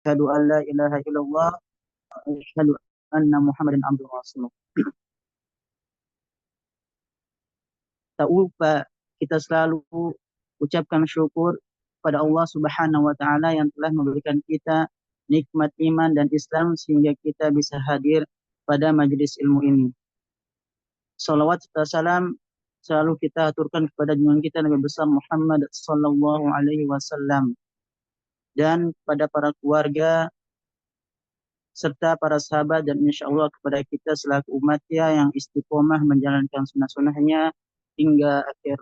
Asyhadu an la ilaha illallah wa asyhadu anna Muhammadan abduhu wa rasuluh. Tak lupa kita selalu ucapkan syukur pada Allah Subhanahu wa taala yang telah memberikan kita nikmat iman dan Islam sehingga kita bisa hadir pada majelis ilmu ini. Salawat serta salam selalu kita aturkan kepada junjungan kita Nabi besar Muhammad sallallahu alaihi wasallam dan pada para keluarga serta para sahabat dan insya Allah kepada kita selaku umatnya yang istiqomah menjalankan sunnah-sunnahnya hingga akhir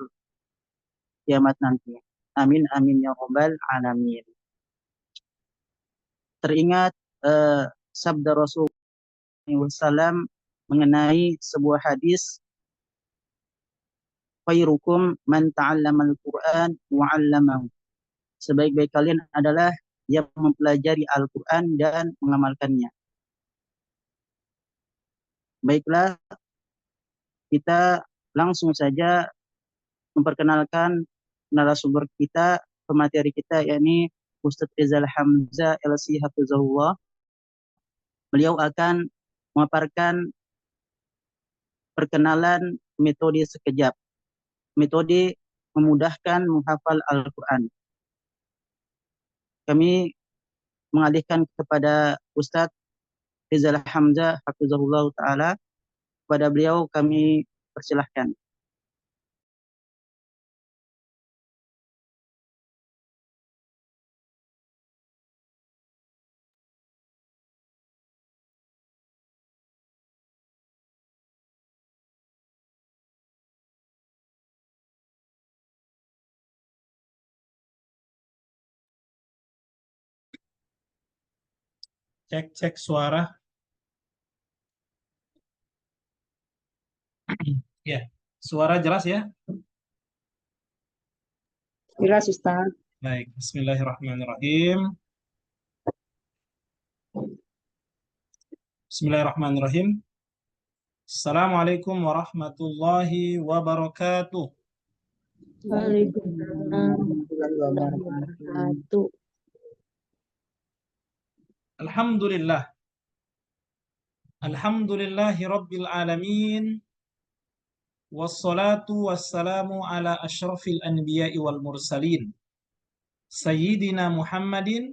kiamat nanti. Amin amin ya rabbal alamin. Teringat sabda Rasulullah SAW mengenai sebuah hadis, khairukum man ta'allamal Qur'an wa 'allamahu. Sebaik-baik kalian adalah yang mempelajari Al-Qur'an dan mengamalkannya. Baiklah, kita langsung saja memperkenalkan narasumber kita, pemateri kita, yakni Ustadz Rizal Hamzah LC Hafizahullah. Beliau akan memaparkan perkenalan metode sekejap, metode memudahkan menghafal Al-Quran. Kami mengalihkan kepada Ustadz Rizal Hamzah Hafizahullah Ta'ala. Kepada beliau kami persilahkan. Cek suara. Ya, suara jelas ya? Jelas, Ustaz. Baik, bismillahirrahmanirrahim. Bismillahirrahmanirrahim. Assalamualaikum warahmatullahi wabarakatuh. Waalaikumsalam warahmatullahi wabarakatuh. Alhamdulillah. Alhamdulillahi rabbil alamin. Wassalatu wassalamu ala asyrafil anbiya'i wal mursalin. Sayyidina Muhammadin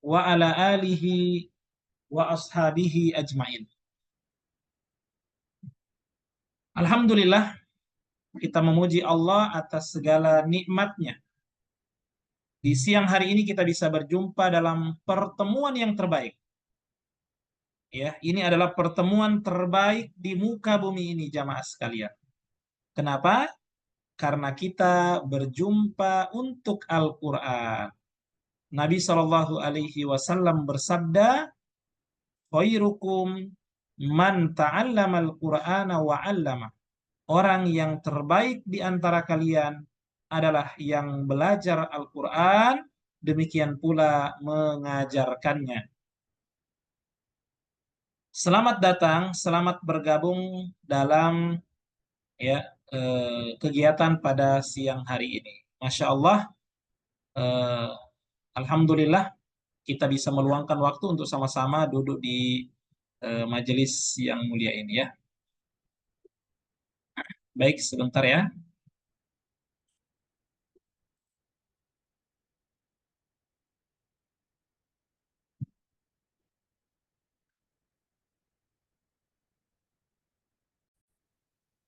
wa ala alihi wa ashabihi ajmain. Alhamdulillah, kita memuji Allah atas segala nikmatnya. Di siang hari ini kita bisa berjumpa dalam pertemuan yang terbaik. Ya, ini adalah pertemuan terbaik di muka bumi ini, jamaah sekalian. Kenapa? Karena kita berjumpa untuk Al-Quran. Nabi Shallallahu Alaihi Wasallam bersabda, khairukum man ta'allama al-Qur'ana wa 'allama. Orang yang terbaik di antara kalian adalah yang belajar Al-Quran, demikian pula mengajarkannya. Selamat datang, selamat bergabung dalam kegiatan pada siang hari ini. Masya Allah, alhamdulillah kita bisa meluangkan waktu untuk sama-sama duduk di majelis yang mulia ini ya. Baik, sebentar ya.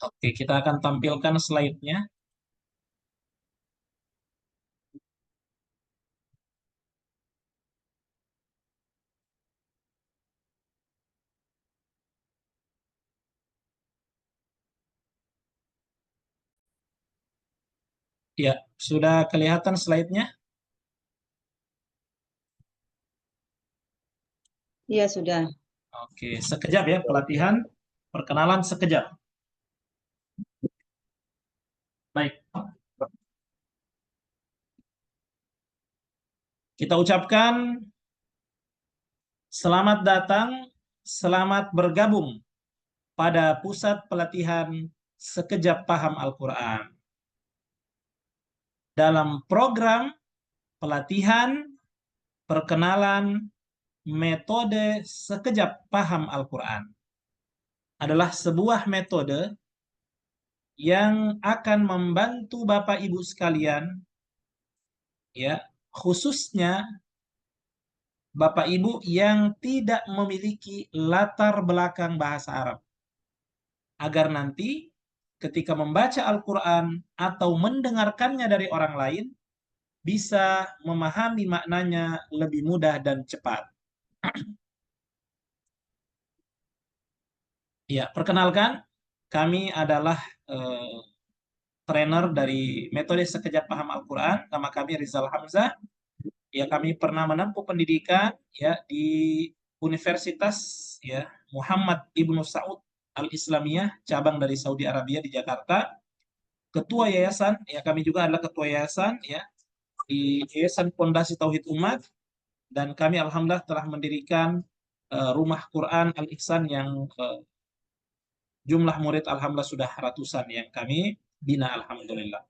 Oke, kita akan tampilkan slide-nya. Ya, sudah kelihatan slide-nya? Iya, sudah. Oke, sekejap ya pelatihan, perkenalan sekejap. Baik. Kita ucapkan selamat datang, selamat bergabung pada pusat pelatihan Sekejap Paham Al-Quran. Dalam program pelatihan perkenalan metode sekejap paham Al-Quran. Adalah sebuah metode yang akan membantu Bapak Ibu sekalian, ya, khususnya Bapak Ibu yang tidak memiliki latar belakang bahasa Arab, agar nanti ketika membaca Al-Quran atau mendengarkannya dari orang lain bisa memahami maknanya lebih mudah dan cepat. Ya, perkenalkan, kami adalah trainer dari metode sekejap paham Al-Quran. Nama kami Rizal Hamzah. Ya, kami pernah menempuh pendidikan ya di Universitas ya Muhammad Ibnu Saud Al-Islamiyah, cabang dari Saudi Arabia di Jakarta. Ketua yayasan, ya kami juga adalah ketua yayasan ya di Yayasan Pondasi Tauhid Umat, dan kami alhamdulillah telah mendirikan Rumah Quran Al-Ihsan yang jumlah murid alhamdulillah sudah ratusan yang kami bina alhamdulillah.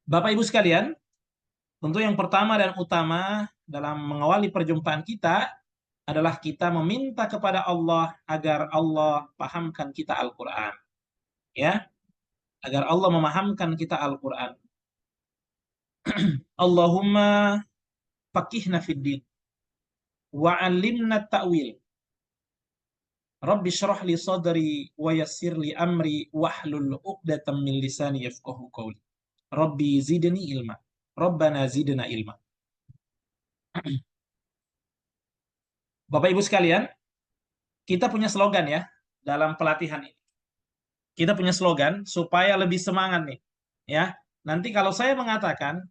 Bapak Ibu sekalian, tentu yang pertama dan utama dalam mengawali perjumpaan kita adalah kita meminta kepada Allah agar Allah pahamkan kita Al-Quran. Ya, agar Allah memahamkan kita Al-Quran. Allahumma faqihna fid din wa 'allimna ta'wil. Rabbi syrah li sadri wa yassir li amri wahlul 'uqdatam min lisani yafqahu qawli. Rabbi zidni ilma. Rabbana zidna ilma. Bapak Ibu sekalian, kita punya slogan ya dalam pelatihan ini. Kita punya slogan supaya lebih semangat nih. Ya, nanti kalau saya mengatakan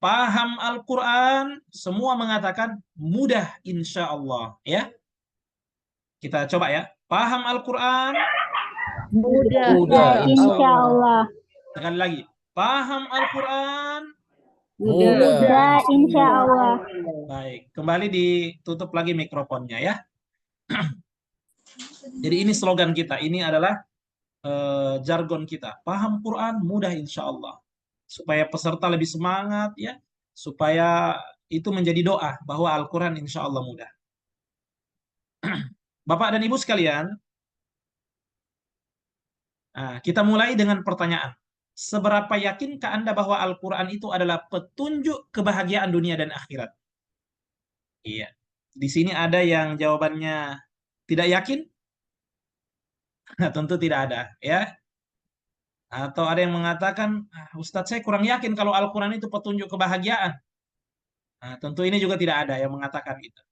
paham Al-Quran, semua mengatakan mudah insya Allah. Ya, kita coba ya. Paham Al-Quran, Mudah, insya Allah. sekali lagi. Paham Al-Quran, Mudah, insya Allah. baik. Kembali ditutup lagi mikrofonnya ya. Jadi ini slogan kita. Ini adalah jargon kita. Paham Quran, mudah insya Allah. Supaya peserta lebih semangat ya. Supaya itu menjadi doa bahwa Al-Quran insya Allah mudah. Bapak dan Ibu sekalian, kita mulai dengan pertanyaan. Seberapa yakinkah Anda bahwa Al-Quran itu adalah petunjuk kebahagiaan dunia dan akhirat? Iya. Di sini ada yang jawabannya tidak yakin? Nah, tentu tidak ada, ya. Atau ada yang mengatakan, Ustadz saya kurang yakin kalau Al-Quran itu petunjuk kebahagiaan. Nah, tentu ini juga tidak ada yang mengatakan itu.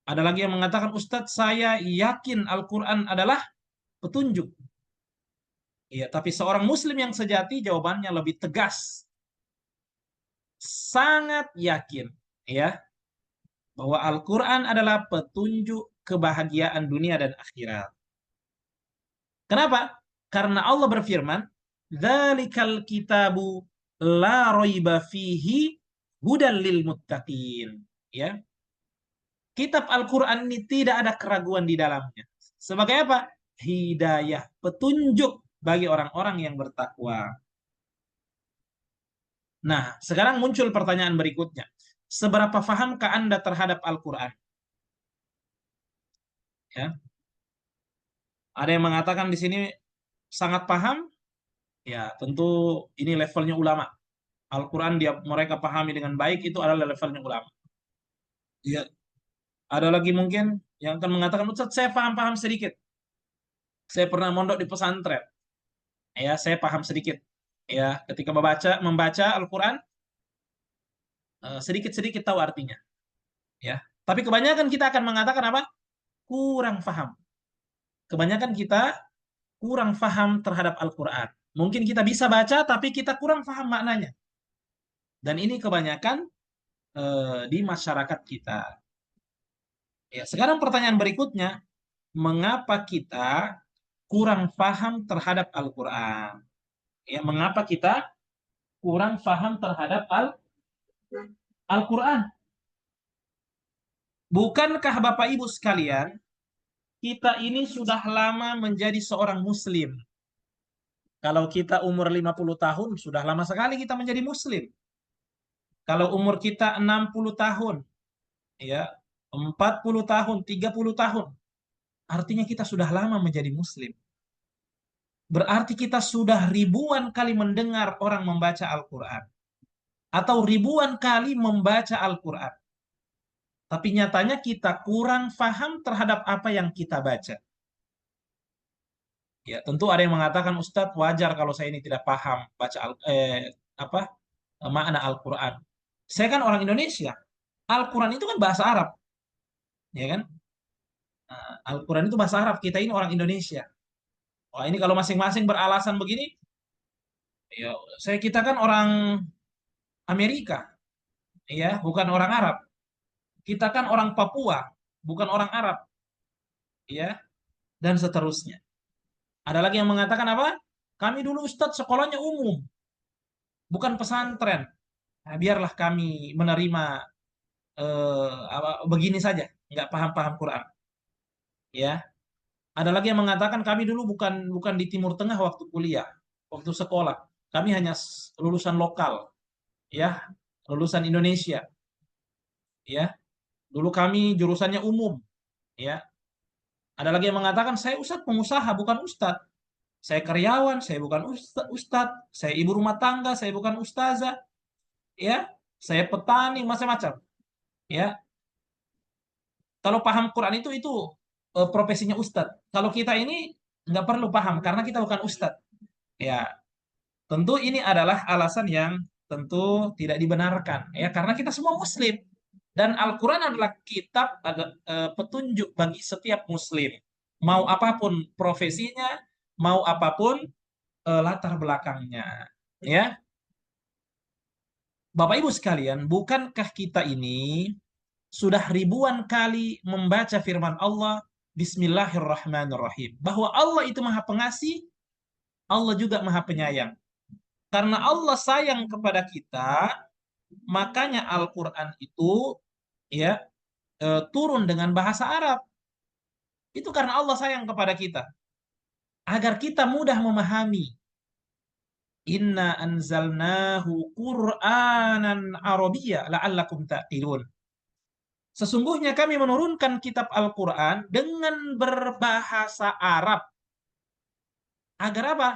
Ada lagi yang mengatakan, Ustadz saya yakin Al-Quran adalah petunjuk. Iya, tapi seorang Muslim yang sejati jawabannya lebih tegas. Sangat yakin, ya, bahwa Al-Quran adalah petunjuk kebahagiaan dunia dan akhirat. Kenapa? Karena Allah berfirman, "Dzalikal kitabu la raiba fihi hudal lil muttaqin." Ya. Kitab Al-Qur'an ini tidak ada keraguan di dalamnya. Sebagai apa? Hidayah, petunjuk bagi orang-orang yang bertakwa. Nah, sekarang muncul pertanyaan berikutnya. Seberapa fahamkah Anda terhadap Al-Qur'an? Ya. Ada yang mengatakan di sini sangat paham? Ya, tentu ini levelnya ulama. Al-Quran mereka pahami dengan baik, itu adalah levelnya ulama. Ya. Ada lagi mungkin yang akan mengatakan, Ustaz saya paham sedikit. Saya pernah mondok di pesantren. Ya, saya paham sedikit. Ya, ketika membaca Al-Quran, sedikit-sedikit tahu artinya. Ya. Tapi kebanyakan kita akan mengatakan apa? Kurang paham. Kebanyakan kita kurang paham terhadap Al-Quran. Mungkin kita bisa baca, tapi kita kurang paham maknanya. Dan ini kebanyakan di masyarakat kita. Ya, sekarang pertanyaan berikutnya, mengapa kita kurang paham terhadap Al-Quran? Ya, mengapa kita kurang paham terhadap Al-Quran? Bukankah Bapak Ibu sekalian, kita ini sudah lama menjadi seorang Muslim? Kalau kita umur 50 tahun, sudah lama sekali kita menjadi Muslim. Kalau umur kita 60 tahun, ya, 40 tahun, 30 tahun, artinya kita sudah lama menjadi muslim. Berarti kita sudah ribuan kali mendengar orang membaca Al-Quran. Atau ribuan kali membaca Al-Quran. Tapi nyatanya kita kurang paham terhadap apa yang kita baca. Ya, tentu ada yang mengatakan, Ustadz, wajar kalau saya ini tidak paham baca makna Al-Quran. Saya kan orang Indonesia. Al-Quran itu kan bahasa Arab, ya kan? Nah, Al-Quran itu bahasa Arab. Kita ini orang Indonesia. Wah, ini kalau masing-masing beralasan begini, ya kita kan orang Amerika, ya, bukan orang Arab. Kita kan orang Papua, bukan orang Arab, ya, dan seterusnya. Ada lagi yang mengatakan apa? Kami dulu Ustadz sekolahnya umum, bukan pesantren. Nah, biarlah kami menerima begini saja, nggak paham-paham Quran. Ya, ada lagi yang mengatakan kami dulu bukan di Timur Tengah waktu kuliah, waktu sekolah. Kami hanya lulusan lokal, ya, lulusan Indonesia. Ya, dulu kami jurusannya umum. Ya, ada lagi yang mengatakan saya Ustadz pengusaha, bukan Ustadz. Saya karyawan, saya bukan Ustadz. Saya ibu rumah tangga, saya bukan ustazah. Ya, saya petani, macam-macam. Ya, kalau paham Quran itu profesinya Ustadz. Kalau kita ini nggak perlu paham karena kita bukan Ustadz. Ya, tentu ini adalah alasan yang tentu tidak dibenarkan. Ya, karena kita semua Muslim dan Al-Quran adalah kitab petunjuk bagi setiap Muslim. Mau apapun profesinya, mau apapun latar belakangnya. Ya, Bapak Ibu sekalian, bukankah kita ini sudah ribuan kali membaca firman Allah, Bismillahirrahmanirrahim, bahwa Allah itu Maha Pengasih, Allah juga Maha Penyayang. Karena Allah sayang kepada kita, makanya Al-Quran itu ya turun dengan bahasa Arab. Itu karena Allah sayang kepada kita, agar kita mudah memahami. Inna anzalnahu Qur'anan Arabiyya la'allakum ta'qilun. Sesungguhnya kami menurunkan kitab Al-Quran dengan berbahasa Arab. Agar apa?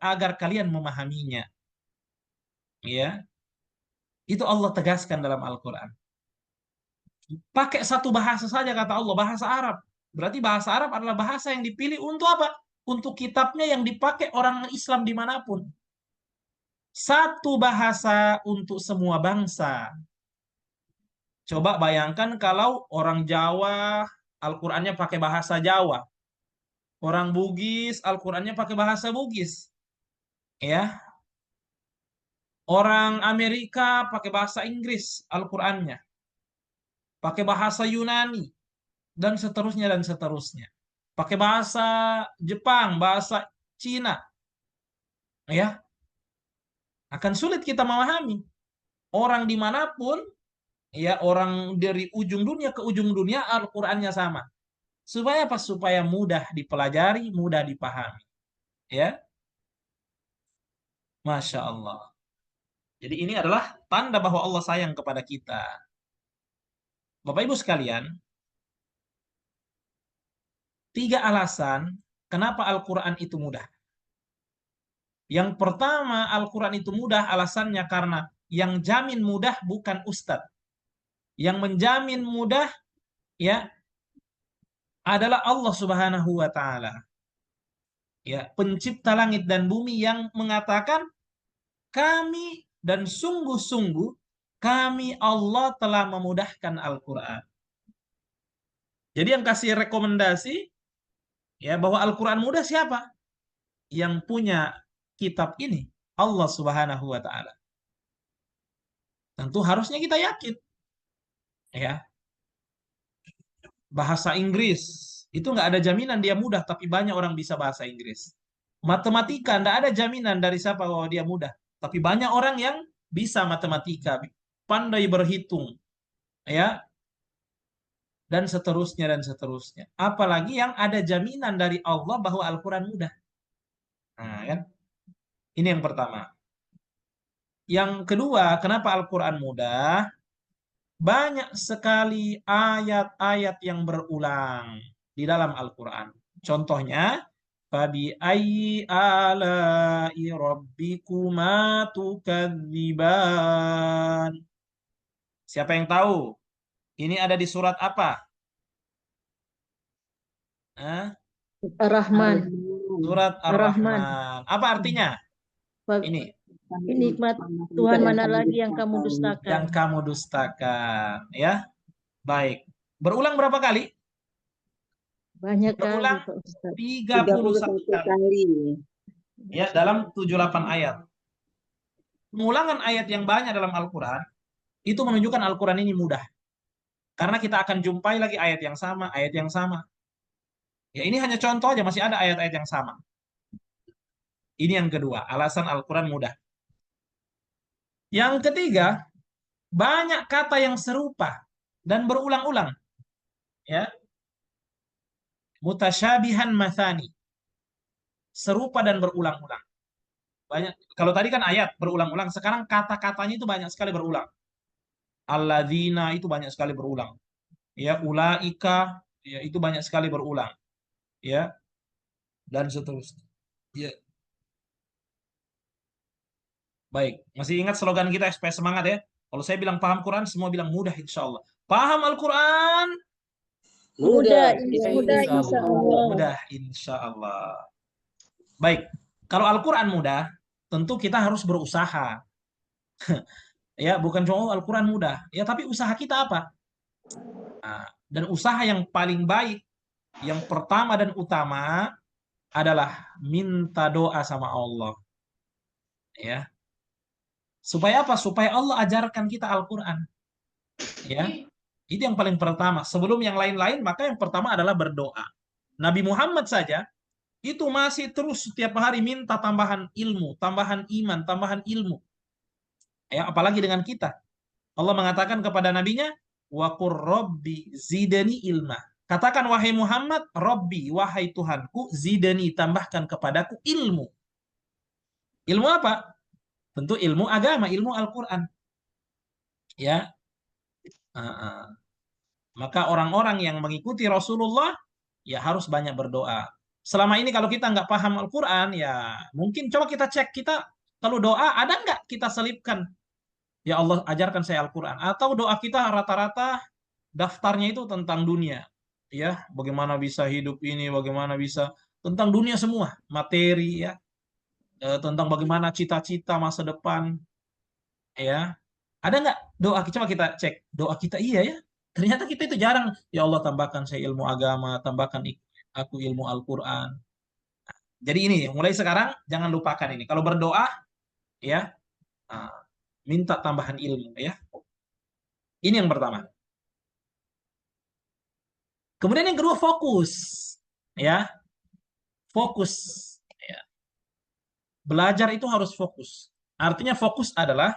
Agar kalian memahaminya. Ya, itu Allah tegaskan dalam Al-Quran. Pakai satu bahasa saja kata Allah, bahasa Arab. Berarti bahasa Arab adalah bahasa yang dipilih untuk apa? Untuk kitabnya yang dipakai orang Islam dimanapun. Satu bahasa untuk semua bangsa. Coba bayangkan kalau orang Jawa, Al-Qurannya pakai bahasa Jawa. Orang Bugis, Al-Qurannya pakai bahasa Bugis. Ya. Orang Amerika pakai bahasa Inggris, Al-Qurannya. Pakai bahasa Yunani. Dan seterusnya, dan seterusnya. Pakai bahasa Jepang, bahasa Cina. Ya. Akan sulit kita memahami. Orang dimanapun, ya, orang dari ujung dunia ke ujung dunia, Al-Qurannya sama. Supaya apa? Supaya mudah dipelajari, mudah dipahami. Ya. Masya Allah. Jadi ini adalah tanda bahwa Allah sayang kepada kita. Bapak Ibu sekalian, 3 alasan kenapa Al-Quran itu mudah. Yang pertama, Al-Quran itu mudah alasannya karena yang jamin mudah bukan ustadz. Yang menjamin mudah ya adalah Allah Subhanahu wa taala. Ya, pencipta langit dan bumi yang mengatakan kami dan sungguh-sungguh kami Allah telah memudahkan Al-Quran. Jadi yang kasih rekomendasi ya bahwa Al-Quran mudah siapa? Yang punya kitab ini, Allah Subhanahu wa taala. Tentu harusnya kita yakin. Ya. Bahasa Inggris itu nggak ada jaminan dia mudah, tapi banyak orang bisa bahasa Inggris. Matematika nggak ada jaminan dari siapa bahwa dia mudah, tapi banyak orang yang bisa matematika, pandai berhitung, ya, dan seterusnya dan seterusnya. Apalagi yang ada jaminan dari Allah bahwa Al-Quran mudah. Nah, kan? Ini yang pertama. Yang kedua, kenapa Al-Quran mudah? Banyak sekali ayat-ayat yang berulang di dalam Al-Quran. Contohnya, Fabi ayyi ala'i rabbikuma tukadziban. Siapa yang tahu? Ini ada di surat apa? Hah? Ar-Rahman. Surat Ar-Rahman. Ar-Rahman. Apa artinya? Ini. Nikmat Tuhan mana lagi yang kamu dustakan? Yang kamu dustakan. Ya, baik. Berulang berapa kali? Banyak kali, Berulang Pak Ustaz. 31 kali. Ya, dalam 78 ayat. Pengulangan ayat yang banyak dalam Al-Quran itu menunjukkan Al-Quran ini mudah. Karena kita akan jumpai lagi ayat yang sama, ayat yang sama. Ya, ini hanya contoh aja, masih ada ayat-ayat yang sama. Ini yang kedua, alasan Al-Quran mudah. Yang ketiga, banyak kata yang serupa dan berulang-ulang. Ya. Mutasyabihan mathani. Serupa dan berulang-ulang. Banyak. Kalau tadi kan ayat berulang-ulang, sekarang kata-katanya itu banyak sekali berulang. Alladzina itu banyak sekali berulang. Ya, ulaika ya itu banyak sekali berulang. Ya. Dan seterusnya. Ya. Baik, masih ingat slogan kita supaya semangat ya. Kalau saya bilang paham Quran, semua bilang mudah insya Allah. Paham Al-Quran? Mudah, Insya Allah. Mudah insya Allah. Baik, kalau Al-Quran mudah, tentu kita harus berusaha. Ya, bukan cuma Al-Quran mudah. Ya, tapi usaha kita apa? Nah, dan usaha yang paling baik, yang pertama dan utama adalah minta doa sama Allah. Ya. Supaya apa? Supaya Allah ajarkan kita Al-Quran. Ya. Itu yang paling pertama. Sebelum yang lain-lain, maka yang pertama adalah berdoa. Nabi Muhammad saja itu masih terus setiap hari minta tambahan ilmu, tambahan iman, tambahan ilmu. Ya, apalagi dengan kita. Allah mengatakan kepada nabinya, wa qur rabbi zidani ilma. Katakan wahai Muhammad, Rabbi, wahai Tuhanku, zidani, tambahkan kepadaku ilmu. Ilmu apa? Tentu ilmu agama, ilmu Al-Quran. Ya. Maka orang-orang yang mengikuti Rasulullah, ya harus banyak berdoa. Selama ini kalau kita nggak paham Al-Quran, ya mungkin coba kita cek, kita kalau doa ada nggak kita selipkan, ya Allah ajarkan saya Al-Quran. Atau doa kita rata-rata daftarnya itu tentang dunia. Ya, bagaimana bisa hidup ini, bagaimana bisa, tentang dunia semua, materi ya, tentang bagaimana cita-cita masa depan. Ya, ada nggak doa, coba kita cek, doa kita iya ya. Ternyata kita itu jarang, ya Allah tambahkan saya ilmu agama, tambahkan aku ilmu Al-Quran. Jadi ini, mulai sekarang jangan lupakan ini. Kalau berdoa, ya, minta tambahan ilmu ya. Ini yang pertama. Kemudian yang kedua fokus, ya, fokus. Ya. Belajar itu harus fokus. Artinya fokus adalah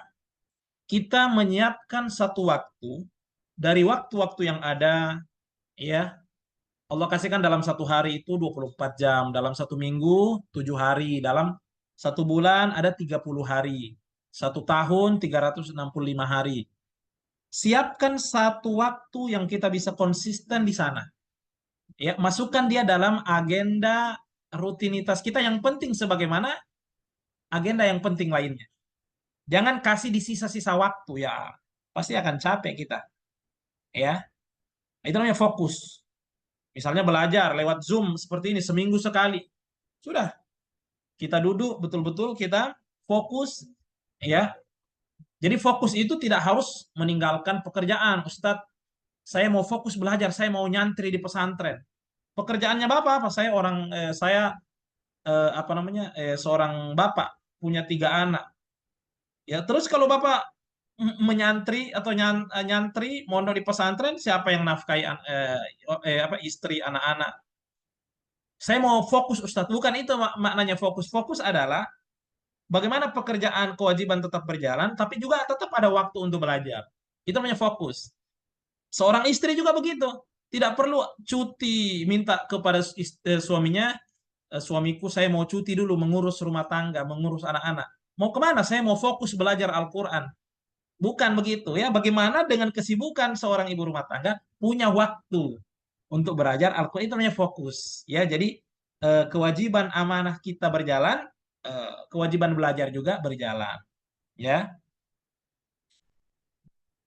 kita menyiapkan satu waktu dari waktu-waktu yang ada, ya. Allah kasihkan dalam satu hari itu 24 jam, dalam satu minggu 7 hari, dalam satu bulan ada 30 hari, satu tahun 365 hari. Siapkan satu waktu yang kita bisa konsisten di sana. Ya, masukkan dia dalam agenda rutinitas kita yang penting sebagaimana agenda yang penting lainnya. Jangan kasih di sisa-sisa waktu ya, pasti akan capek kita. Ya. Itu namanya fokus. Misalnya belajar lewat Zoom seperti ini seminggu sekali. Sudah. Kita duduk betul-betul kita fokus ya. Jadi fokus itu tidak harus meninggalkan pekerjaan. Ustadz, saya mau fokus belajar, saya mau nyantri di pesantren. Pekerjaannya Bapak apa? Saya seorang bapak punya 3 anak. Ya, terus kalau Bapak menyantri atau nyantri mondok di pesantren, siapa yang nafkahi istri, anak-anak? Saya mau fokus Ustadz, bukan itu maknanya fokus. Fokus adalah bagaimana pekerjaan kewajiban tetap berjalan, tapi juga tetap ada waktu untuk belajar. Itu namanya fokus. Seorang istri juga begitu. Tidak perlu cuti, minta kepada suaminya, suamiku saya mau cuti dulu mengurus rumah tangga, mengurus anak-anak. Mau kemana? Saya mau fokus belajar Al-Quran. Bukan begitu ya. Bagaimana dengan kesibukan seorang ibu rumah tangga punya waktu untuk belajar Al-Quran, itu namanya fokus. Ya, jadi kewajiban amanah kita berjalan, kewajiban belajar juga berjalan. Ya.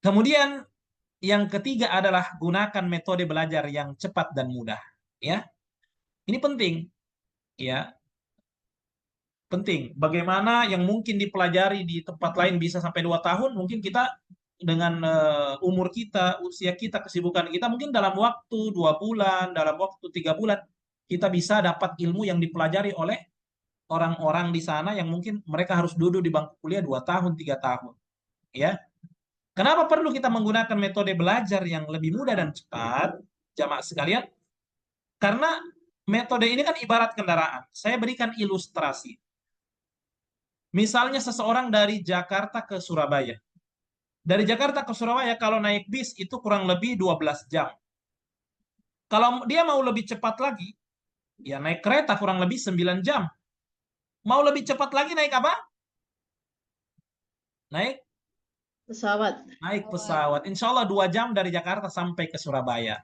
Kemudian yang ketiga adalah gunakan metode belajar yang cepat dan mudah. Ya, ini penting. Ya, penting. Bagaimana yang mungkin dipelajari di tempat lain bisa sampai 2 tahun, mungkin kita dengan umur kita, usia kita, kesibukan kita, mungkin dalam waktu 2 bulan, dalam waktu 3 bulan, kita bisa dapat ilmu yang dipelajari oleh orang-orang di sana yang mungkin mereka harus duduk di bangku kuliah 2 tahun, 3 tahun. Ya. Kenapa perlu kita menggunakan metode belajar yang lebih mudah dan cepat, jamaah sekalian? Karena metode ini kan ibarat kendaraan. Saya berikan ilustrasi. Misalnya seseorang dari Jakarta ke Surabaya. Dari Jakarta ke Surabaya kalau naik bis itu kurang lebih 12 jam. Kalau dia mau lebih cepat lagi, ya naik kereta kurang lebih 9 jam. Mau lebih cepat lagi naik apa? Naik Pesawat. pesawat. Insya Allah 2 jam dari Jakarta sampai ke Surabaya.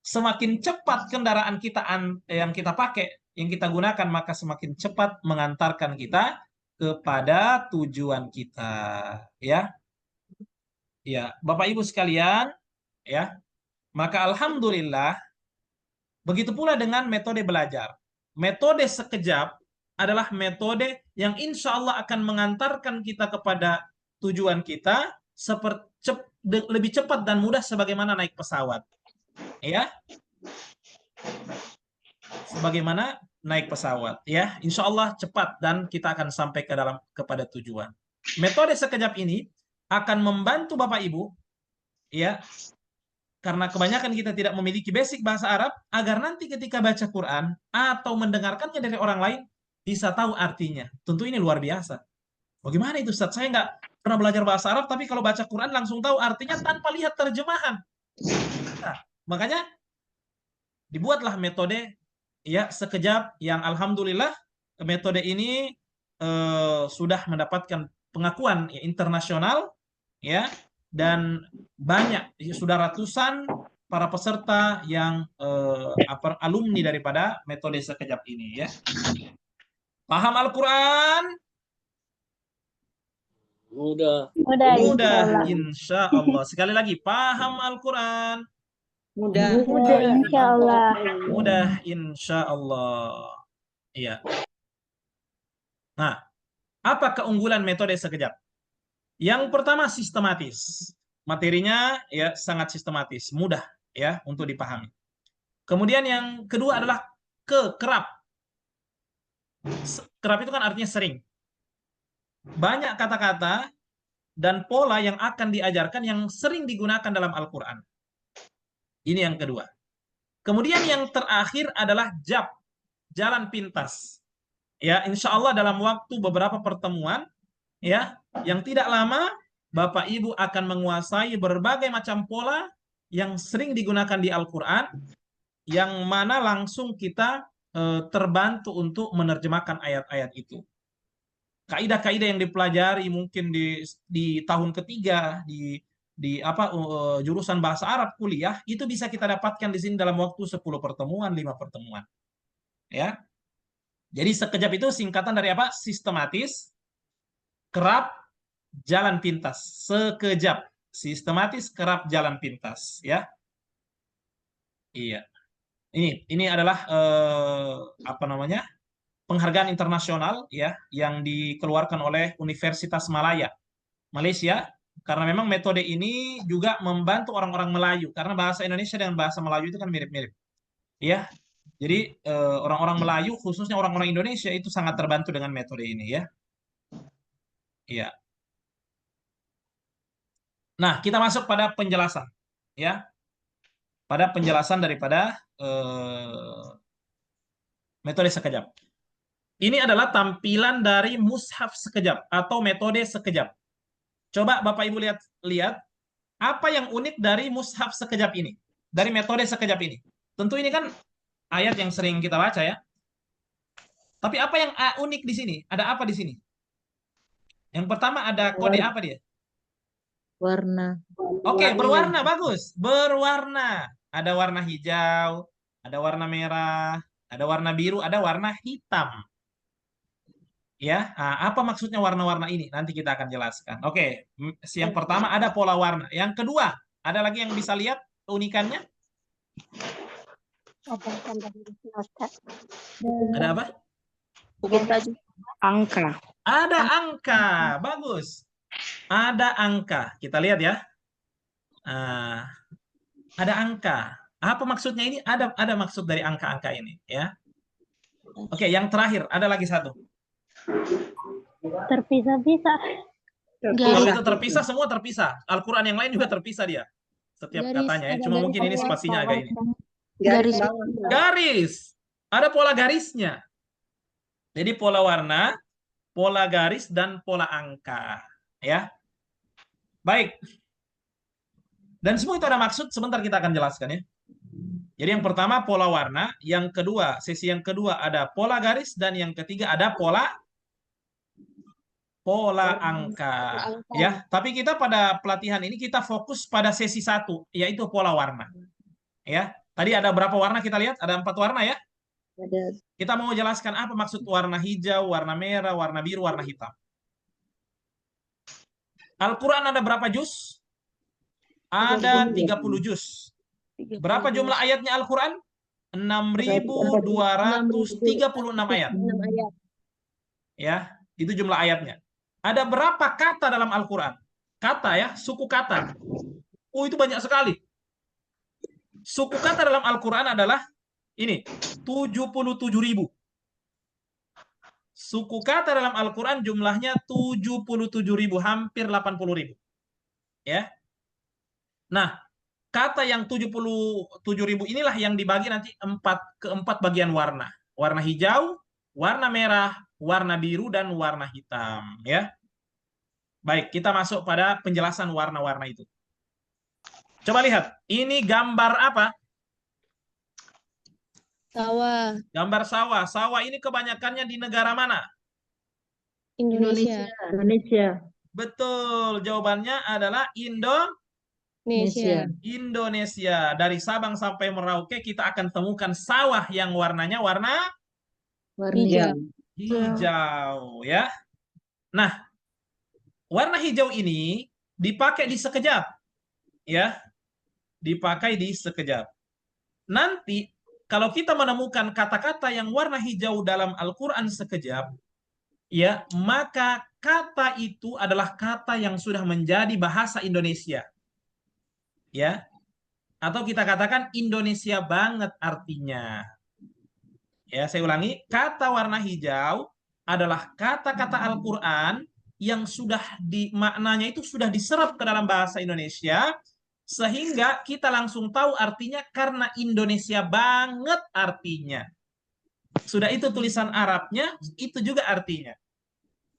Semakin cepat kendaraan kita yang kita pakai, yang kita gunakan, maka semakin cepat mengantarkan kita kepada tujuan kita. Ya. Ya, Bapak Ibu sekalian, ya. Maka alhamdulillah begitu pula dengan metode belajar. Metode sekejap adalah metode yang insya Allah akan mengantarkan kita kepada tujuan kita lebih cepat dan mudah sebagaimana naik pesawat. Ya. Sebagaimana naik pesawat, ya. Insya Allah cepat dan kita akan sampai kepada tujuan. Metode sekejap ini akan membantu Bapak Ibu, ya, karena kebanyakan kita tidak memiliki basic bahasa Arab, agar nanti ketika baca Quran atau mendengarkannya dari orang lain bisa tahu artinya. Tentu ini luar biasa. Bagaimana itu, Ustaz? Saya nggak pernah belajar bahasa Arab, tapi kalau baca Quran langsung tahu artinya tanpa lihat terjemahan. Nah, makanya dibuatlah metode, ya, sekejap, yang alhamdulillah metode ini sudah mendapatkan pengakuan, ya, internasional, ya, dan banyak, sudah ratusan para peserta yang alumni daripada metode sekejap ini, ya. Paham Al-Quran? Mudah. Mudah, insya Allah. Sekali lagi, paham Al-Quran? Mudah. Mudah insya Allah. Mudah, insya Allah. Iya. Nah, apa keunggulan metode sekejap? Yang pertama, sistematis. Materinya, ya, sangat sistematis, mudah, ya, untuk dipahami. Kemudian yang kedua adalah kerap. Kerap itu kan artinya sering. Banyak kata-kata dan pola yang akan diajarkan yang sering digunakan dalam Al-Quran. Ini yang kedua. Kemudian yang terakhir adalah jalan pintas. Ya, insya Allah dalam waktu beberapa pertemuan, ya, yang tidak lama, Bapak Ibu akan menguasai berbagai macam pola yang sering digunakan di Al-Quran, yang mana langsung kita terbantu untuk menerjemahkan ayat-ayat itu. Kaidah-kaidah yang dipelajari mungkin di tahun ketiga di jurusan bahasa Arab kuliah, itu bisa kita dapatkan di sini dalam waktu 10 pertemuan, 5 pertemuan. Ya. Jadi sekejap itu singkatan dari apa? Sistematis, kerap, jalan pintas. Sekejap, sistematis, kerap, jalan pintas, ya. Iya. Ini adalah penghargaan internasional, ya, yang dikeluarkan oleh Universitas Malaya, Malaysia, karena memang metode ini juga membantu orang-orang Melayu, karena bahasa Indonesia dengan bahasa Melayu itu kan mirip-mirip, ya. Jadi orang-orang Melayu, khususnya orang-orang Indonesia, itu sangat terbantu dengan metode ini, ya. Iya. Nah, kita masuk pada penjelasan, ya. Pada penjelasan daripada metode sekejap. Ini adalah tampilan dari mushaf sekejap atau metode sekejap. Coba Bapak Ibu lihat apa yang unik dari mushaf sekejap ini, dari metode sekejap ini. Tentu ini kan ayat yang sering kita baca, ya. Tapi apa yang unik di sini? Ada apa di sini? Yang pertama ada kode apa dia? Warna. Oke, berwarna, bagus. Berwarna. Ada warna hijau, ada warna merah, ada warna biru, ada warna hitam. Ya, apa maksudnya warna-warna ini? Nanti kita akan jelaskan. Oke, yang pertama ada pola warna. Yang kedua, ada lagi yang bisa lihat keunikannya? Ada apa? Angka. Ada angka, bagus. Ada angka. Kita lihat ya. Ada angka. Apa maksudnya ini? Ada maksud dari angka-angka ini, ya. Oke, yang terakhir ada lagi satu. Terpisah-pisah. Kalau itu terpisah, semua terpisah. Al-Quran yang lain juga terpisah dia. Setiap Garis, katanya ya. ada Cuma garis mungkin ini bawah, spasinya agak ini. Garis. Garis. Ada pola garisnya. Jadi pola warna, pola garis, dan pola angka. Ya. Baik. Dan semua itu ada maksud, sebentar kita akan jelaskan ya. Jadi yang pertama pola warna, yang kedua, sesi yang kedua ada pola garis, dan yang ketiga ada pola angka. Ya, tapi kita pada pelatihan ini kita fokus pada sesi 1, yaitu pola warna. Ya, tadi ada berapa warna kita lihat? Ada 4 warna ya. Kita mau jelaskan apa maksud warna hijau, warna merah, warna biru, warna hitam. Al-Quran ada berapa juz? Ada 30 juz. Berapa jumlah ayatnya Al-Quran? 6.236 ayat. Ya, itu jumlah ayatnya. Ada berapa kata dalam Al-Quran? Kata ya, suku kata. Oh, itu banyak sekali. Suku kata dalam Al-Quran adalah ini, 77.000. Suku kata dalam Al-Quran jumlahnya 77.000, hampir 80.000. Ya. Nah, kata yang 77.000 inilah yang dibagi nanti ke 4 bagian warna. Warna hijau, warna merah, warna biru, dan warna hitam. Ya. Baik, kita masuk pada penjelasan warna-warna itu. Coba lihat, ini gambar apa? Sawah. Gambar sawah. Sawah ini kebanyakannya di negara mana? Indonesia. Betul, jawabannya adalah Indonesia. Indonesia. Dari Sabang sampai Merauke kita akan temukan sawah yang warnanya warna Hijau. hijau, ya. Nah, warna hijau ini dipakai di sekejap, ya. Dipakai di sekejap. Nanti kalau kita menemukan kata-kata yang warna hijau dalam Al-Quran sekejap, ya, maka kata itu adalah kata yang sudah menjadi bahasa Indonesia. Ya. Atau kita katakan Indonesia banget artinya. Ya, saya ulangi, kata warna hijau adalah kata-kata Al-Quran yang sudah maknanya itu sudah diserap ke dalam bahasa Indonesia, sehingga kita langsung tahu artinya karena Indonesia banget artinya. Sudah itu tulisan Arabnya, itu juga artinya.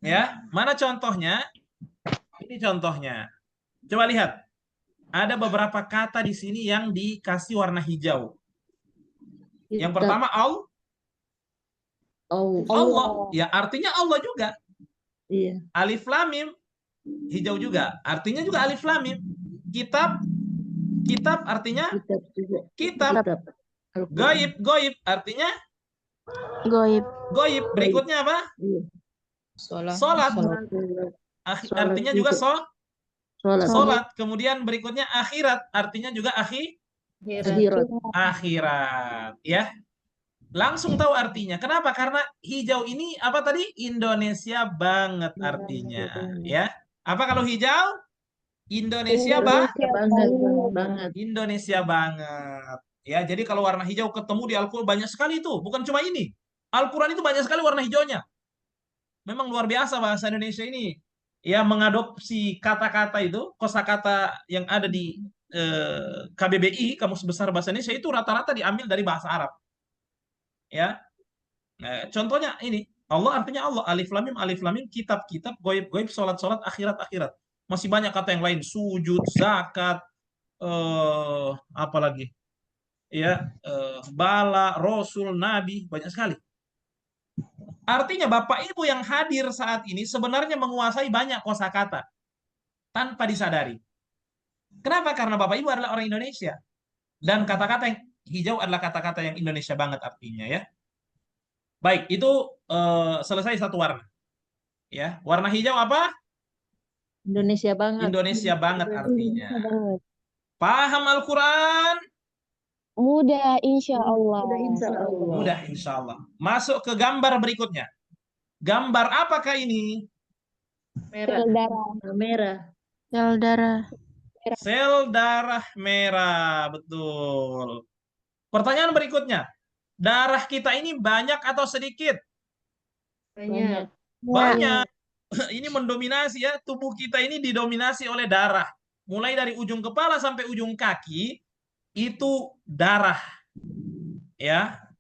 Ya, mana contohnya? Ini contohnya. Coba lihat. Ada beberapa kata di sini yang dikasih warna hijau. Yang pertama Allah. Ya, artinya Allah juga. Iya. Alif lam mim hijau juga. Artinya juga alif lam mim. Kitab artinya kitab. Goib artinya goib. Berikutnya apa? Salat. Artinya juga salat. Kemudian berikutnya akhirat. Artinya juga akhirat. Ya. Langsung tahu artinya. Kenapa? Karena hijau ini apa tadi? Indonesia banget artinya. Ya. Apa kalau hijau? Indonesia banget. Indonesia banget. Ya, jadi kalau warna hijau ketemu di Al-Quran banyak sekali itu. Bukan cuma ini. Al-Quran itu banyak sekali warna hijaunya. Memang luar biasa bahasa Indonesia ini. Ya, mengadopsi kata-kata itu, kosakata yang ada di KBBI, Kamus Besar Bahasa Indonesia, itu rata-rata diambil dari bahasa Arab. Ya. Nah, contohnya ini. Allah artinya Allah. Alif lam mim, kitab, goib, salat, akhirat. Masih banyak kata yang lain, sujud, zakat, apa lagi? Ya, bala, rasul, nabi, banyak sekali. Artinya Bapak Ibu yang hadir saat ini sebenarnya menguasai banyak kosakata tanpa disadari. Kenapa? Karena Bapak Ibu adalah orang Indonesia. Dan kata-kata yang hijau adalah kata-kata yang Indonesia banget artinya ya. Baik, itu selesai satu warna. Ya, warna hijau apa? Indonesia banget. Indonesia banget artinya. Banget. Paham Al-Quran? Mudah, insya Allah. Mudah insya Allah. Mudah insya Allah. Masuk ke gambar berikutnya. Gambar apakah ini? Merah. Sel darah. Merah. Sel darah. Sel darah merah, betul. Pertanyaan berikutnya. Darah kita ini banyak atau sedikit? Banyak. Banyak. Ini mendominasi ya. Tubuh kita ini didominasi oleh darah. Mulai dari ujung kepala sampai ujung kaki, itu darah. Ya.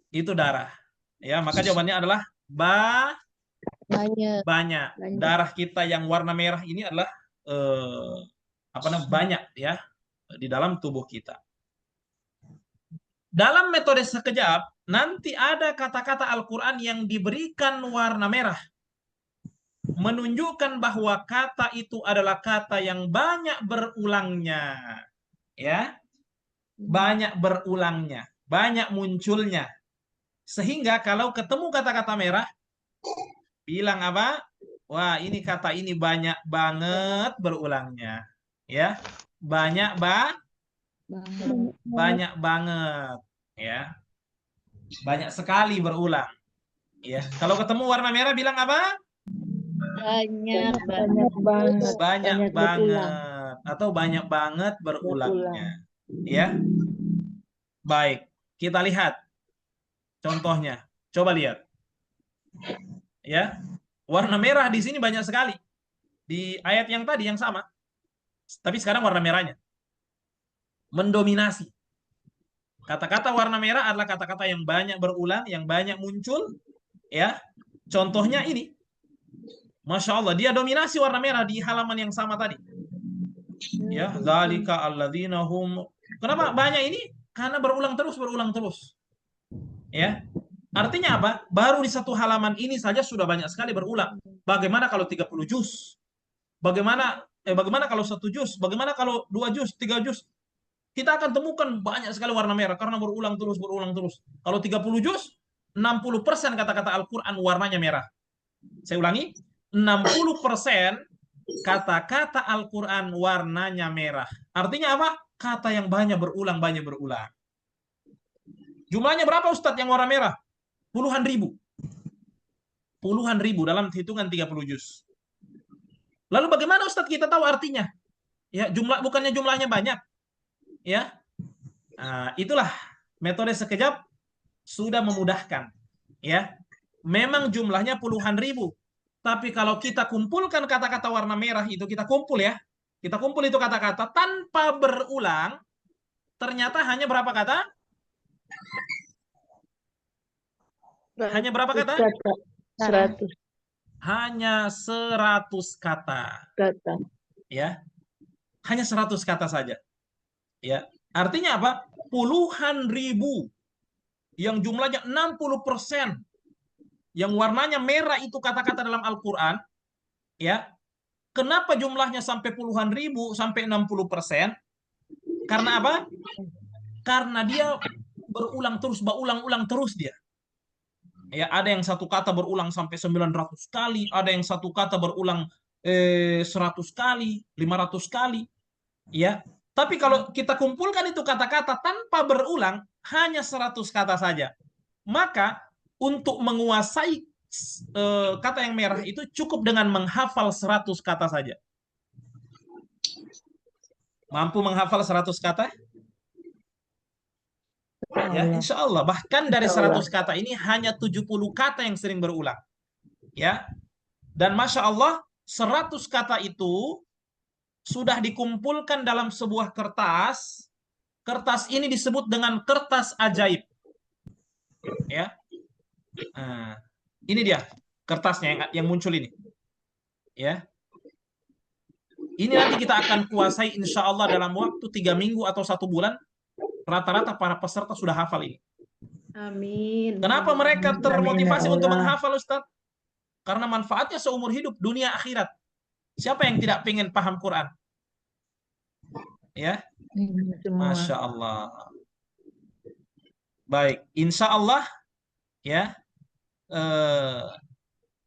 Itu darah. Ya, maka jawabannya adalah Banyak. banyak. Darah kita yang warna merah ini adalah banyak ya di dalam tubuh kita. Dalam metode sekejap nanti ada kata-kata Al-Qur'an yang diberikan warna merah, menunjukkan bahwa kata itu adalah kata yang banyak berulangnya. Ya. Banyak berulangnya, banyak munculnya. Sehingga kalau ketemu kata-kata merah, bilang apa? Wah, ini kata ini banyak banget berulangnya. Ya. Banyak banget. Ya. Banyak sekali berulang. Ya. Kalau ketemu warna merah bilang apa? Banyak. Banget. Banyak Banyak banget atau banyak banget berulangnya. Ya. Baik, kita lihat contohnya. Coba lihat. Ya. Warna merah di sini banyak sekali. Di ayat yang tadi yang sama. Tapi sekarang warna merahnya mendominasi. Kata-kata warna merah adalah kata-kata yang banyak berulang, yang banyak muncul. Ya. Contohnya ini. Masya Allah, dia dominasi warna merah di halaman yang sama tadi. Ya, zalika alladzina hum. Kenapa banyak ini? Karena berulang terus. Ya. Artinya apa? Baru di satu halaman ini saja sudah banyak sekali berulang. Bagaimana kalau 30 juz? Bagaimana kalau 1 juz? Bagaimana kalau 2 juz, 3 juz? Kita akan temukan banyak sekali warna merah karena berulang terus. Kalau 30 juz, 60% kata-kata Al-Qur'an warnanya merah. Saya ulangi, 60% kata-kata Al-Qur'an warnanya merah. Artinya apa? Kata yang banyak berulang. Jumlahnya berapa Ustadz yang warna merah? Puluhan ribu dalam hitungan 30 juz. Lalu bagaimana Ustadz kita tahu artinya? Ya, bukannya jumlahnya banyak. Ya. Nah, itulah metode sekejap sudah memudahkan. Ya. Memang jumlahnya puluhan ribu. Tapi kalau kita kumpulkan kata-kata warna merah itu, kita kumpul ya. Kita kumpul itu kata-kata tanpa berulang, ternyata hanya berapa kata? Hanya berapa kata? 100 Hanya 100 kata. Ya. Hanya 100 kata saja. Ya. Artinya apa? Puluhan ribu yang jumlahnya 60% yang warnanya merah itu kata-kata dalam Al-Qur'an, ya. Kenapa jumlahnya sampai puluhan ribu sampai 60%? Karena apa? Karena dia berulang terus dia. Ya, ada yang satu kata berulang sampai 900 kali, ada yang satu kata berulang 100 kali, 500 kali. Ya. Tapi kalau kita kumpulkan itu kata-kata tanpa berulang, hanya 100 kata saja. Maka untuk menguasai kata yang merah itu cukup dengan menghafal 100 kata saja. Mampu menghafal 100 kata? Ya, insya Allah. Bahkan dari 100 kata ini hanya 70 kata yang sering berulang. Ya. Dan Masya Allah, 100 kata itu sudah dikumpulkan dalam sebuah kertas. Kertas ini disebut dengan kertas ajaib. Ya. Nah, ini dia kertasnya yang muncul ini. Ya. Ini nanti kita akan kuasai insya Allah dalam waktu 3 minggu atau 1 bulan. Rata-rata para peserta sudah hafal ini. Amin. Kenapa mereka Amin, termotivasi ya untuk Allah. menghafal, Ustaz? Karena manfaatnya seumur hidup, dunia akhirat. Siapa yang tidak ingin paham Quran? Ya, Semua. Masya Allah. Baik, insya Allah ya,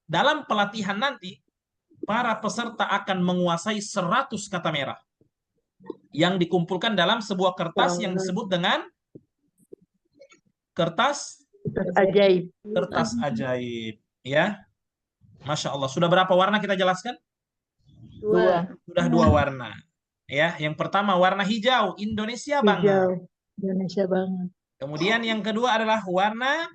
dalam pelatihan nanti, para peserta akan menguasai 100 kata merah yang dikumpulkan dalam sebuah kertas yang disebut dengan kertas Ajaib. ajaib. Ya, Masya Allah. Sudah berapa warna kita jelaskan? 2. Sudah 2 warna. Ya, yang pertama warna hijau, Indonesia banget. Hijau. Indonesia banget. Kemudian yang kedua adalah warna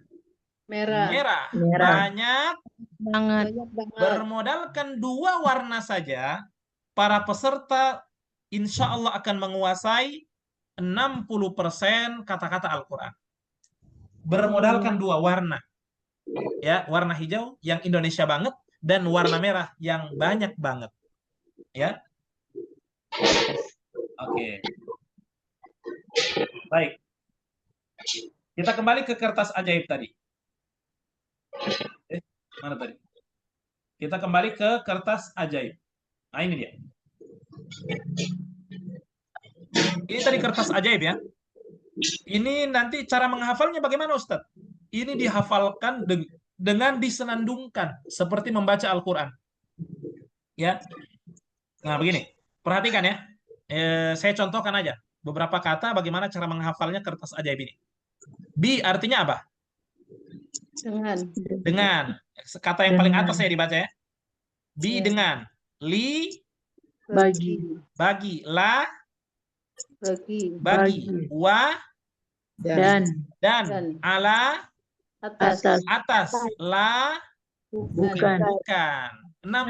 Merah. merah. Merah. Banyak. Banget. Banyak banget. Bermodalkan 2 warna saja, para peserta insya Allah akan menguasai 60% kata-kata Al-Quran. Bermodalkan 2 warna. Ya, warna hijau yang Indonesia banget dan warna merah yang banyak banget. Ya. Oke. Baik. Kita kembali ke kertas ajaib tadi. Mana tadi? Kita kembali ke kertas ajaib. Nah, ini dia. Ini tadi kertas ajaib ya. Ini nanti cara menghafalnya bagaimana, Ustadz? Ini dihafalkan dengan disenandungkan seperti membaca Al-Qur'an. Ya. Nah, begini. Perhatikan ya. Saya contohkan aja beberapa kata bagaimana cara menghafalnya kertas ajaib ini. Bi artinya apa? Dengan. Kata yang paling atas saya dibaca ya. Bi dengan. Li bagi. La bagi. Wa Dan ala atas. La bukan. bukan.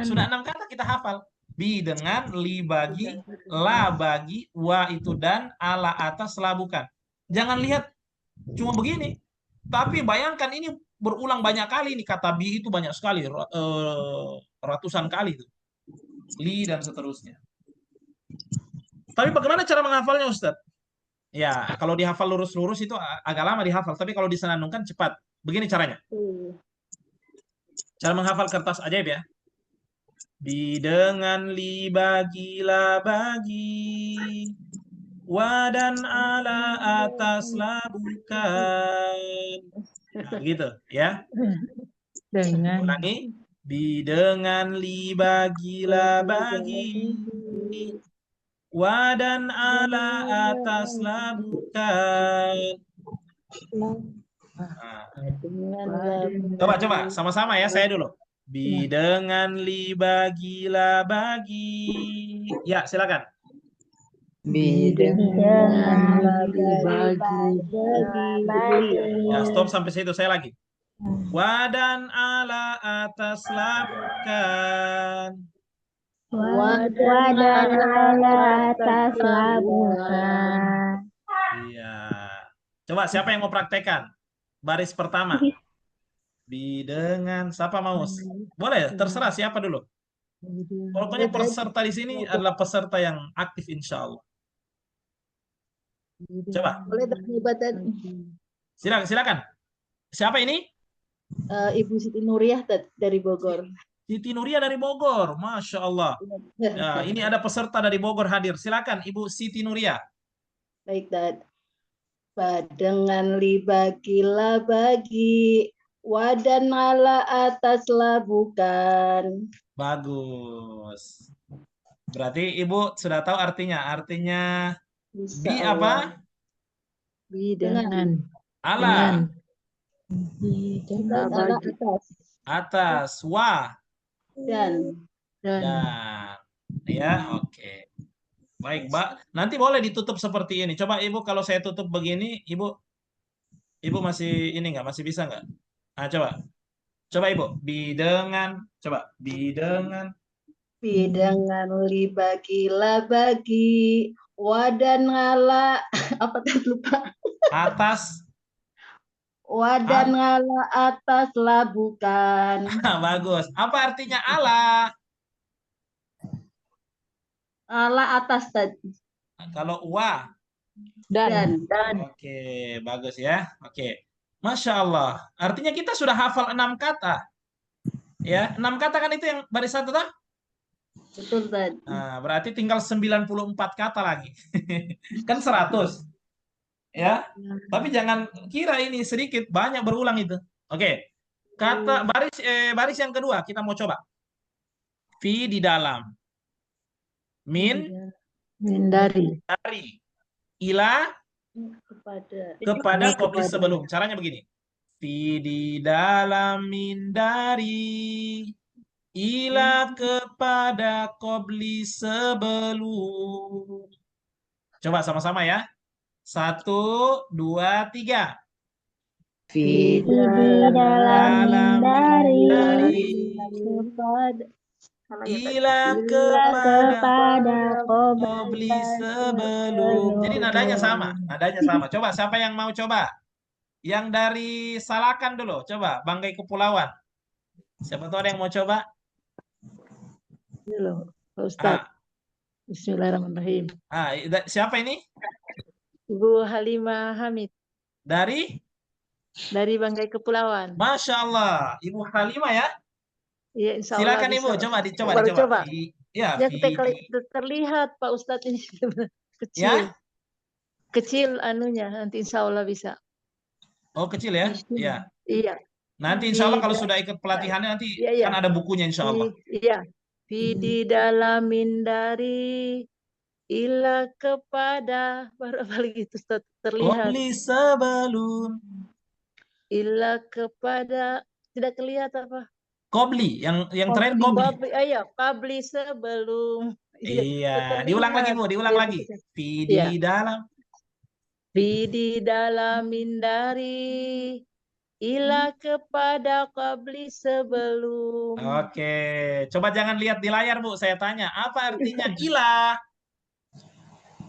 Sudah 6 kata kita hafal. Bi dengan, li bagi, la bagi, wa itu dan, ala atas, la bukan. Jangan lihat cuma begini. Tapi bayangkan ini berulang banyak kali nih, kata bi itu banyak sekali, ratusan kali itu. Li dan seterusnya. Tapi bagaimana cara menghafalnya, Ustadz? Ya, kalau dihafal lurus-lurus itu agak lama dihafal, tapi kalau disenandungkan cepat. Begini caranya. Cara menghafal kertas ajaib ya. Bi dengan, li bagi, la bagi, wa dan ala atas, la bukan. Nah, begitu ya. Dengan. Ulangi. Bi dengan, li bagi, la bagi, wa dan ala atas, la bukan. Nah. Coba sama-sama ya, saya dulu. Bi dengan, li bagi, la bagi. Ya, silakan. Bi dengan li bagi. Ya, stop sampai situ, saya lagi. Wa dan ala atas, la bukan. Wadan ala atas labukan. Iya. Coba siapa yang mau praktekkan? Baris pertama. Bi dengan, siapa mau? Boleh, terserah siapa dulu. Pokoknya peserta di sini adalah peserta yang aktif insya Allah. Coba. Boleh terlibat Silakan. Siapa ini? Ibu Siti Nuriyah dari Bogor. Siti Nuria dari Bogor. Masya Allah. Ya, ini ada peserta dari Bogor hadir. Silakan Ibu Siti Nuria. Baik, Dad. Dengan li bagi, la bagi, wadan ala atas, la bukan. Bagus. Berarti Ibu sudah tahu artinya. Artinya bi Allah. apa? Bi dengan. Ala. Ala atas. Atas. Wa. Dan. Ya, oke. Baik, Mbak. Nanti boleh ditutup seperti ini. Coba Ibu kalau saya tutup begini, Ibu masih ini nggak? Masih bisa nggak? Nah, coba Ibu. Bi dengan. Coba. Bi dengan. Bi dengan, li bagi, la bagi, wadan ala apa tadi lupa? Atas. Wadan ala atas, la bukan. Bagus. Apa artinya ala? Ala atas tadi. Kalau wa. Dan. Oke, bagus ya. Oke. Masya Allah. Artinya kita sudah hafal 6 kata. Ya, 6 kata kan itu yang baris satu tah? Betul, Ustaz. Nah, berarti tinggal 94 kata lagi. Kan 100. Ya. Tapi jangan kira ini sedikit, banyak berulang itu. Oke. Kata baris yang kedua kita mau coba. Fi di dalam. Min Dari. dari. Ila kepada qabli sebelum. Caranya begini. Fi di dalam min dari. Ila kepada qabli sebelum. Coba sama-sama ya. 1, 2, 3. Di dalam dari Kepada Ila kepada qabli sebelum. Jadi nadanya sama. Nadanya sama. Coba siapa yang mau coba? Yang dari Salakan dulu. Coba. Banggai Kepulauan. Siapa tahu ada yang mau coba? Ini loh, Pak Ustadz. Ah, Bismillahirrahmanirrahim. siapa ini? Ibu Halimah Hamid Dari? dari Banggai Kepulauan. Masya Allah. Ibu Halimah ya? Iya, insya Allah Silakan bisa. Ibu. Coba dicoba. Baru Dicoba. coba. Ya, Ya, terlihat Pak Ustadz ini kecil. Ya? Kecil anunya, nanti insya Allah bisa. Oh, kecil ya? Iya. Iya. Nanti insya Allah kalau sudah ikut pelatihannya nanti Iya. kan ada bukunya insya Allah. Iya. Di dalam dari ila kepada baru apa lagi itu Ustaz? Terlihat. Qabli sebelum. Ila kepada tidak kelihatan apa? Qabli, yang terakhir qabli. Ayo, qabli sebelum. Iya, diulang lagi Bu, diulang lagi. Fi di dalam. Fi di dalam dari ila kepada qabli sebelum. Oke, coba jangan lihat di layar Bu, saya tanya. Apa artinya ila?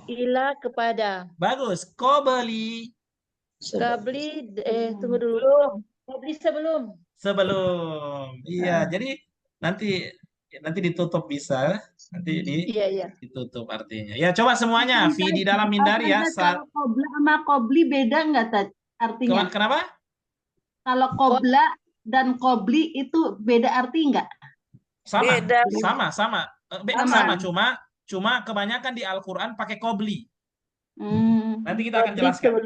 Ila kepada. Bagus, qabli. Qabli, tunggu dulu. Qabli sebelum. Sebelum. Iya, jadi nanti ditutup bisa. Nanti ditutup artinya. Ya, coba semuanya. Fi di dalam mindari ya. Kalau qobla sama qobli beda nggak, Tad? Artinya? Kenapa? Kalau qobla dan qobli itu beda arti nggak? Sama. Beda. Sama. Cuma kebanyakan di Al-Quran pakai qobli. Nanti kita akan jelaskan.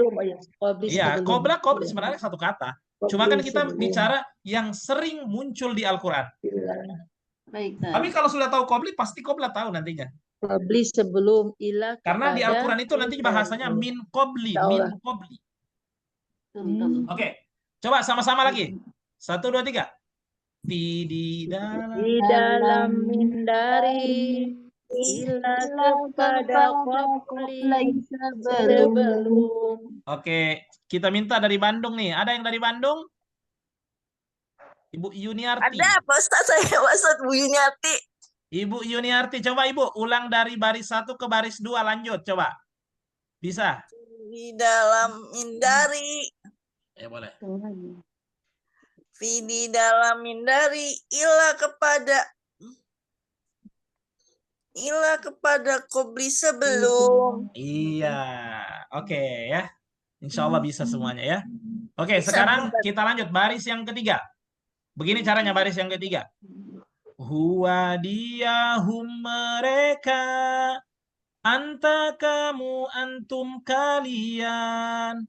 Iya, qobli sebenarnya satu kata. Cuma kan kita bicara yang sering muncul di Al-Quran. Baik. Tapi kalau sudah tahu qobli, pasti qobla tahu nantinya. Qabli sebelum ila kepada. Karena di Al-Quran itu nanti bahasanya min qobli. Oke, coba sama-sama lagi. 1, 2, 3. Di dalam mindari ila kepada qabli sebelum. Oke, kita minta dari Bandung nih. Ada yang dari Bandung? Ibu Yuniarti. Ada, Pak Ustadz, saya Ustadz Bu Yuniarti. Ibu Yuniarti, coba Ibu ulang dari baris 1 ke baris 2, lanjut, coba. Bisa? Di dalam mindari. Ya, boleh. Fi di dalam mindari ila kepada qabli sebelum. Iya, oke ya. Insya Allah bisa semuanya ya. Oke, sekarang kita lanjut baris yang ketiga. Begini caranya baris yang ketiga. Huwa diyahum mereka, anta kamu antum kalian,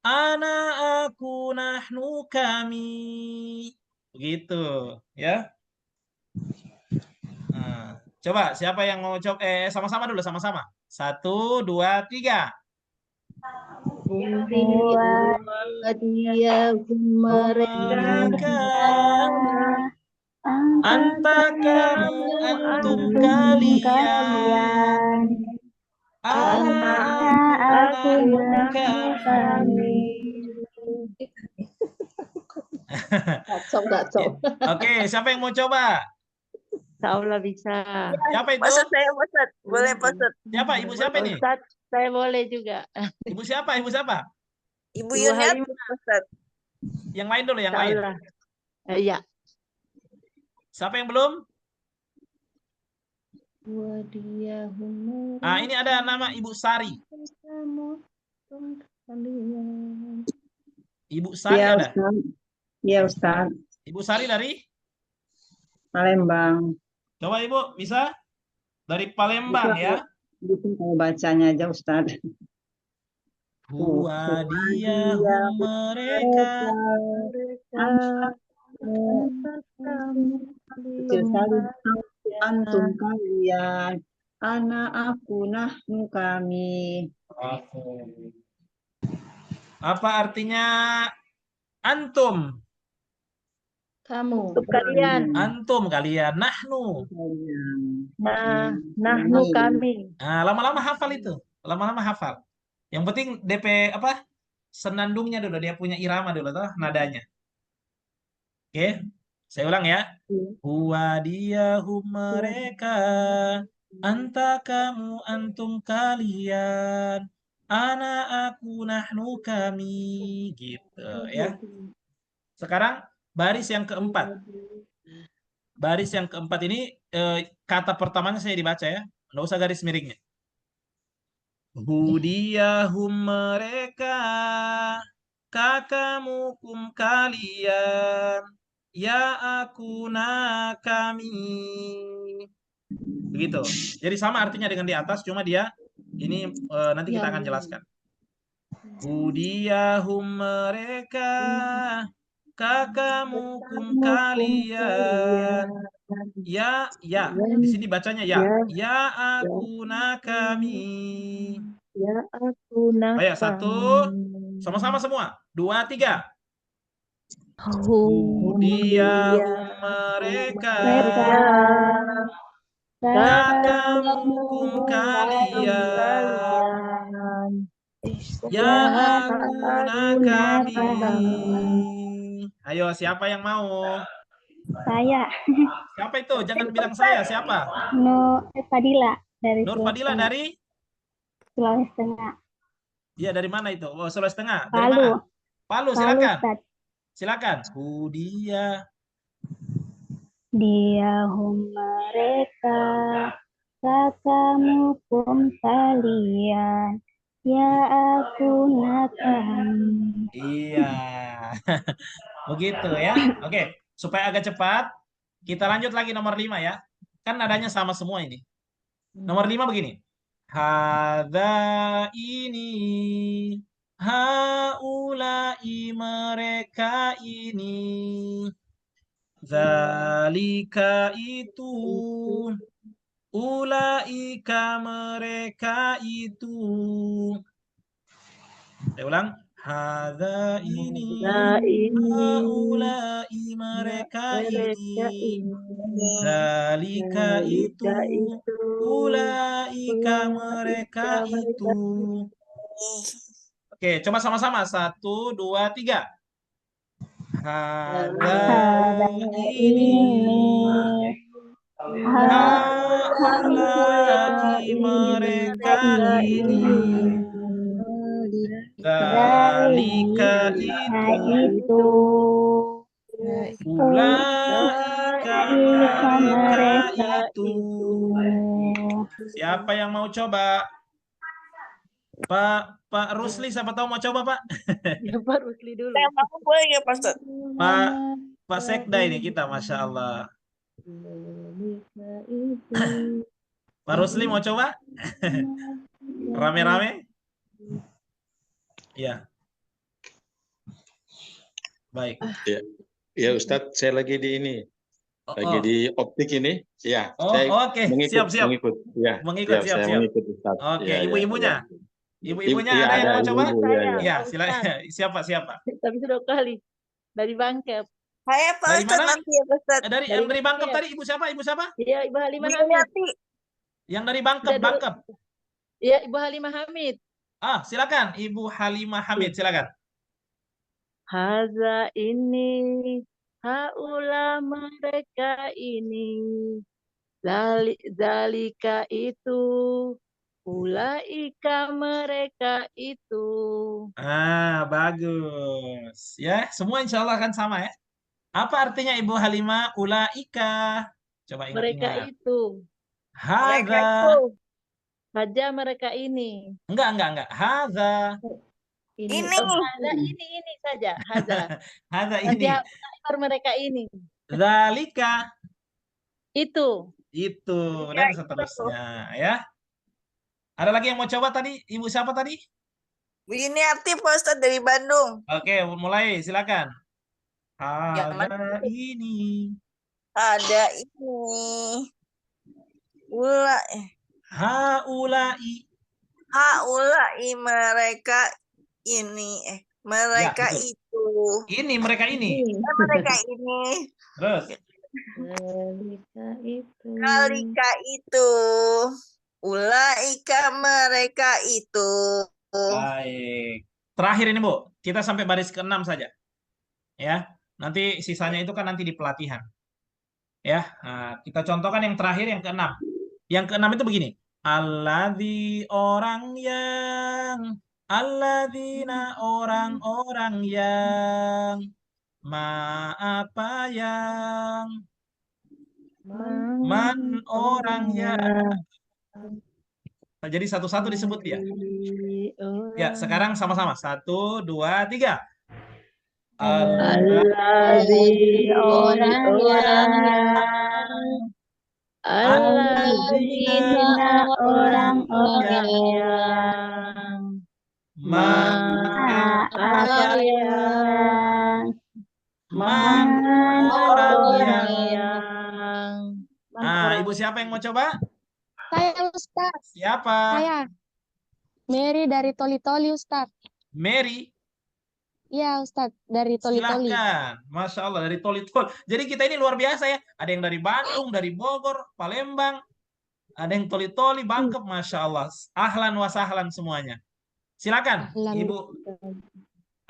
ana aku nahnu kami. Begitu ya. Nah, coba siapa yang mau coba? Sama-sama dulu, sama-sama. 1, 2, 3. Mereka anta kamu antum kalian, ana aku kami. Oke, siapa yang mau coba? Insya Allah bisa. Siapa itu? Maksud saya Ustadz, boleh Ustadz. Siapa? Ibu siapa ini? Ustadz, saya boleh juga. Ibu siapa? Ibu siapa? Ibu Yuniarti, Ustadz. Yang lain dulu, yang lain. Iya. Siapa yang belum? Ini ada nama Ibu Sari. Ibu Sari Iya, ada? Ustaz. Iya, Ustaz. Ibu Sari dari? Palembang. Coba Ibu, bisa? Dari Palembang Bisa ya. kalau bacanya aja, Ustaz. Huwadiyahum mereka. Mereka kecil belum sekali. bahagia. Antum kalian, anak aku, nahnu kami. Apa artinya antum? Kamu, Untuk kalian. Antum kalian. Nahnu. Kalian. Nah, nahnu kami. Nah, lama-lama hafal itu. Lama-lama hafal. Yang penting DP apa? Senandungnya dulu, dia punya irama dulu toh, nadanya. Oke. Saya ulang ya. Huwadiyahum mereka, anta kamu, antum kalian, ana aku, nahnu kami, gitu ya. Sekarang baris yang keempat. Baris yang keempat ini kata pertamanya saya dibaca ya. Nggak usah garis miringnya. Hudiyahum mereka, kakamukum kalian, ya aku kami. Begitu. Jadi sama artinya dengan di atas, cuma dia ini nanti kita akan jelaskan. Hudiyahum mereka, kakamukum kalian. Ya. Di sini bacanya ya. Ya aku kami. Ya aku nak. Ayo, 1. Sama-sama semua. 2, 3. Hudiyahum mereka, kakamukum kalian, ya aku kami. Ayo, siapa yang mau? Saya, Siapa itu? Jangan bilang saya. Siapa? Nur Fadila dari Nur Sulawesi Fadila Tengah. dari? Sulawesi Tengah. Iya, dari mana itu? Oh, Sulawesi Tengah. Dari Palu. mana? Palu, silakan. Ustaz. Silakan. Diyahum mereka, kakamukum kalian, ya aku kami. Iya. Begitu ya. Oke, supaya agak cepat, kita lanjut lagi nomor 5 ya. Kan nadanya sama semua ini. Nomor 5 begini. Hadza ini, haulai mereka ini, zalika itu, ulaika mereka itu. Saya ulang. Hadza ini, haulai mereka ini, zalika itu, ulaika mereka itu. Oke, coba sama-sama. 1, 2, 3. Hadza ini, haulai mereka ini, zalika itu, ulaika mereka itu. Siapa yang mau coba? Pak Rusli, siapa tahu mau coba, Pak? Ya, Pak Rusli dulu. Saya mau boleh ya, Pak Ustaz? Pak Sekda ini kita, Masya Allah. Pak Rusli mau coba? Rame-rame? Ya. Baik. Ya Ustadz, saya lagi di ini. Lagi di optik ini. Ya, saya oke. mengikut. Siap. Mengikut. Ya, Mengikut, siap. saya mengikut Ustadz. Oke, Ya, ibu-ibunya. ya. Ibu-ibunya Iya, ada yang mau coba? ibu-ibu, Ya, silakan. Siapa? Tapi sudah kali. Dari Bangkep. Saya Pak Dari Ustaz mana? nanti ya, Pak Ustaz. Dari Bangkep tadi, ibu siapa? Iya, Ibu Halimah Bu Hamid. Yati. Yang dari Bangkep. Iya, Ibu Halimah Hamid. Silakan, Ibu Halimah Hamid, silakan. Haza ini, haula mereka ini, zalika itu, ulaika mereka itu. Bagus. Ya, semua insya Allah akan sama ya. Apa artinya Ibu Halimah? Ulaika. Coba Mereka ingat-ingat. itu. Hadza. Saja mereka ini. Enggak. Hadza. Ini. Hada ini saja. Hada. Hada Nanti ini. hafal mereka ini. Zalika. Itu. Itu. Ya, Dan seterusnya. Ya. Ada lagi yang mau coba tadi? Ibu siapa tadi? Winiarti Pak Ustadz dari Bandung. Oke, mulai. Silakan. Yang mana? Hada ini. Ada ini. Haulai. Haulai mereka ini. Mereka betul. itu. Ini mereka ini. Mereka ini. Terus. Kalika itu. Ulaika mereka itu. Baik. Terakhir ini, Bu. Kita sampai baris ke-6 saja. Ya. Nanti sisanya itu kan nanti di pelatihan. Ya. Nah, kita contohkan yang terakhir yang ke-6. Yang ke-6 itu begini. Alladzi orang yang, alladzina orang-orang yang, ma apa yang, man orang yang. Jadi satu-satu disebut dia. Ya, sekarang sama-sama. 1, 2, 3. Alladzi orang-orang alladzina orang-orang yang apa yang Man orang yang. yang Ibu siapa yang mau coba? Saya Ustaz, Siapa? saya Mary dari Toli-Toli Ustaz. Mary. Iya Ustaz, dari Toli-Toli. Silahkan. Masya Allah, dari Toli-Toli. Jadi kita ini luar biasa ya. Ada yang dari Bandung, dari Bogor, Palembang. Ada yang Toli-Toli, Bangkep. Masya Allah. Ahlan wa sahlan semuanya. Silakan, Ibu.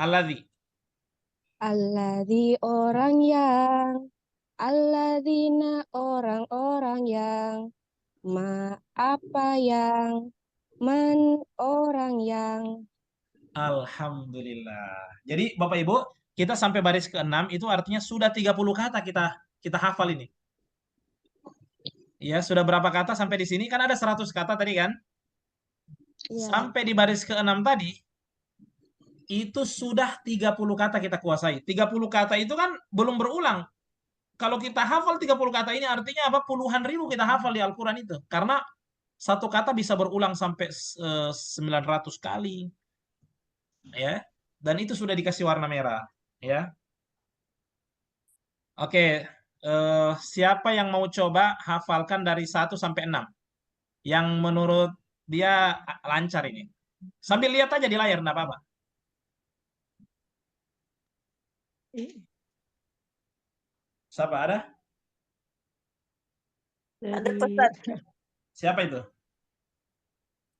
Alladzi. Alladzi orang yang, alladzina orang-orang yang, ma apa yang, man orang yang. Alhamdulillah. Jadi Bapak Ibu, kita sampai baris ke-6 itu artinya sudah 30 kata kita hafal ini. Ya, sudah berapa kata sampai di sini? Kan ada 100 kata tadi kan? Iya. Sampai di baris ke-6 tadi, itu sudah 30 kata kita kuasai. 30 kata itu kan belum berulang. Kalau kita hafal 30 kata ini artinya apa? Puluhan ribu kita hafal di Al-Quran itu. Karena satu kata bisa berulang sampai 900 kali. Ya, dan itu sudah dikasih warna merah. Ya. Oke, siapa yang mau coba hafalkan dari 1 sampai 6? Yang menurut dia lancar ini. Sambil lihat aja di layar, enggak apa-apa. Siapa ada? Ada pesan. Siapa itu?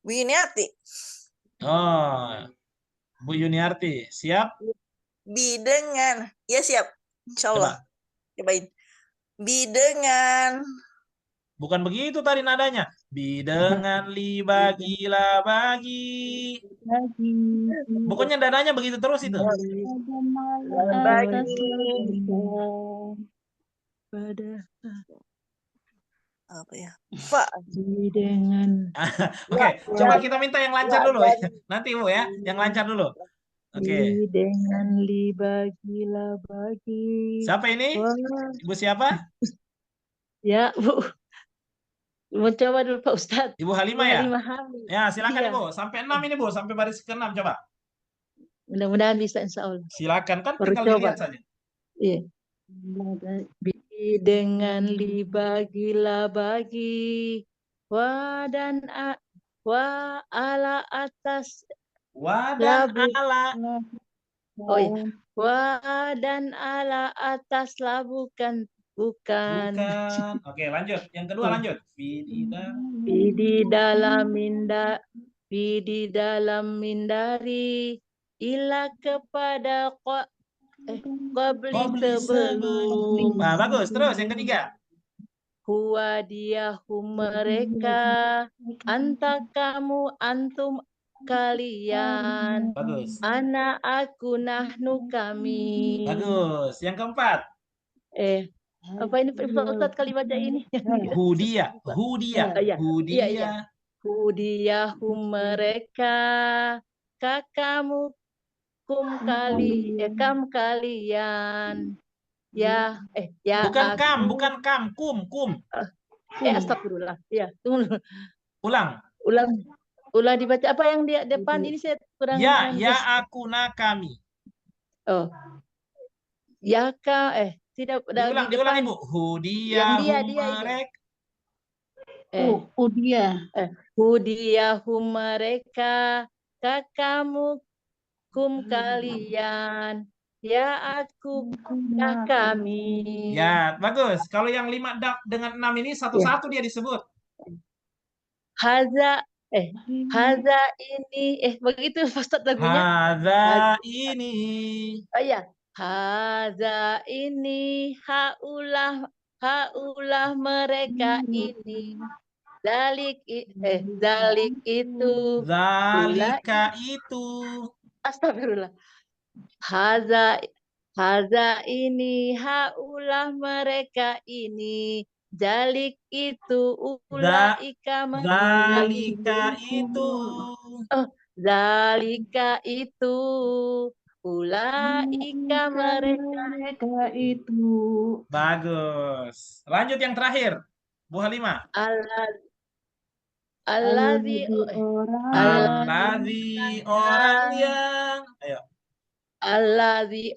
Winiarti. Oh, Bu Yuniarti. Siap? Bidengan. Ya siap. Insya Allah. Cobain. Bidengan. Bukan begitu tadi nadanya. Bidengan li bagilah bagi. Pokoknya nadanya begitu terus itu. Pada Apa ya? Pak. dengan Oke, coba kita minta yang lancar dulu. Nanti Bu ya, yang lancar dulu. Oke. dengan li bagilah bagi. Siapa ini? Wah, Ibu siapa? ya Bu, mau coba dulu Pak Ustadz. Ibu Halimah ya? Halimah Hamid. Ya, silakan Iya. Ibu. Sampai 6 ini Bu, sampai baris ke-6 coba. Mudah-mudahan bisa insya Allah. Silakan, kan Baru tinggal coba. dilihat saja. Iya. Dengan li bagilah bagi wa dan wa ala atas Wadan ala. oh ya wa dan ala atas lah bukan. Bukan. Oke, lanjut. Yang kedua lanjut. Di dalam mindari ila kepada qabli sebelum. Nah, bagus. Terus yang ketiga. Huwa dia mereka, anta kamu antum kalian, Bagus. ana aku nahnu kami. Bagus. Yang keempat. Apa ini Pak Ustadz kali baca ini? Hudia. Iya. Hudia. Hudiyahu mereka, kakamu kam kalian. Ya, ya Bukan kam, aku. bukan kam, kum. Astagfirullah. Ya, tunggu dulu. Ulang. Ulang dibaca apa yang di depan ini saya kurang Ya bisa. aku na kami. Oh. Ya tidak Diulang depan. Ibu. Yang dia mereka. Hudiyahum mereka, kakamu kum kalian, ya aku kami. Ya, bagus. Kalau yang 5 dengan 6 ini satu-satu dia disebut. Haza ini begitu Ustaz lagunya. Haza ini. Oh ya, haza ini haulah mereka ini. Zalik itu. Zalika itu. Astagfirullah. Haza ini haulah mereka ini. Zalik itu ulaika Zalika itu. Zalika itu ulaika mereka itu. Bagus. Lanjut yang terakhir. Bu Halimah. Alladzi orang yang. Ayo. Alladzi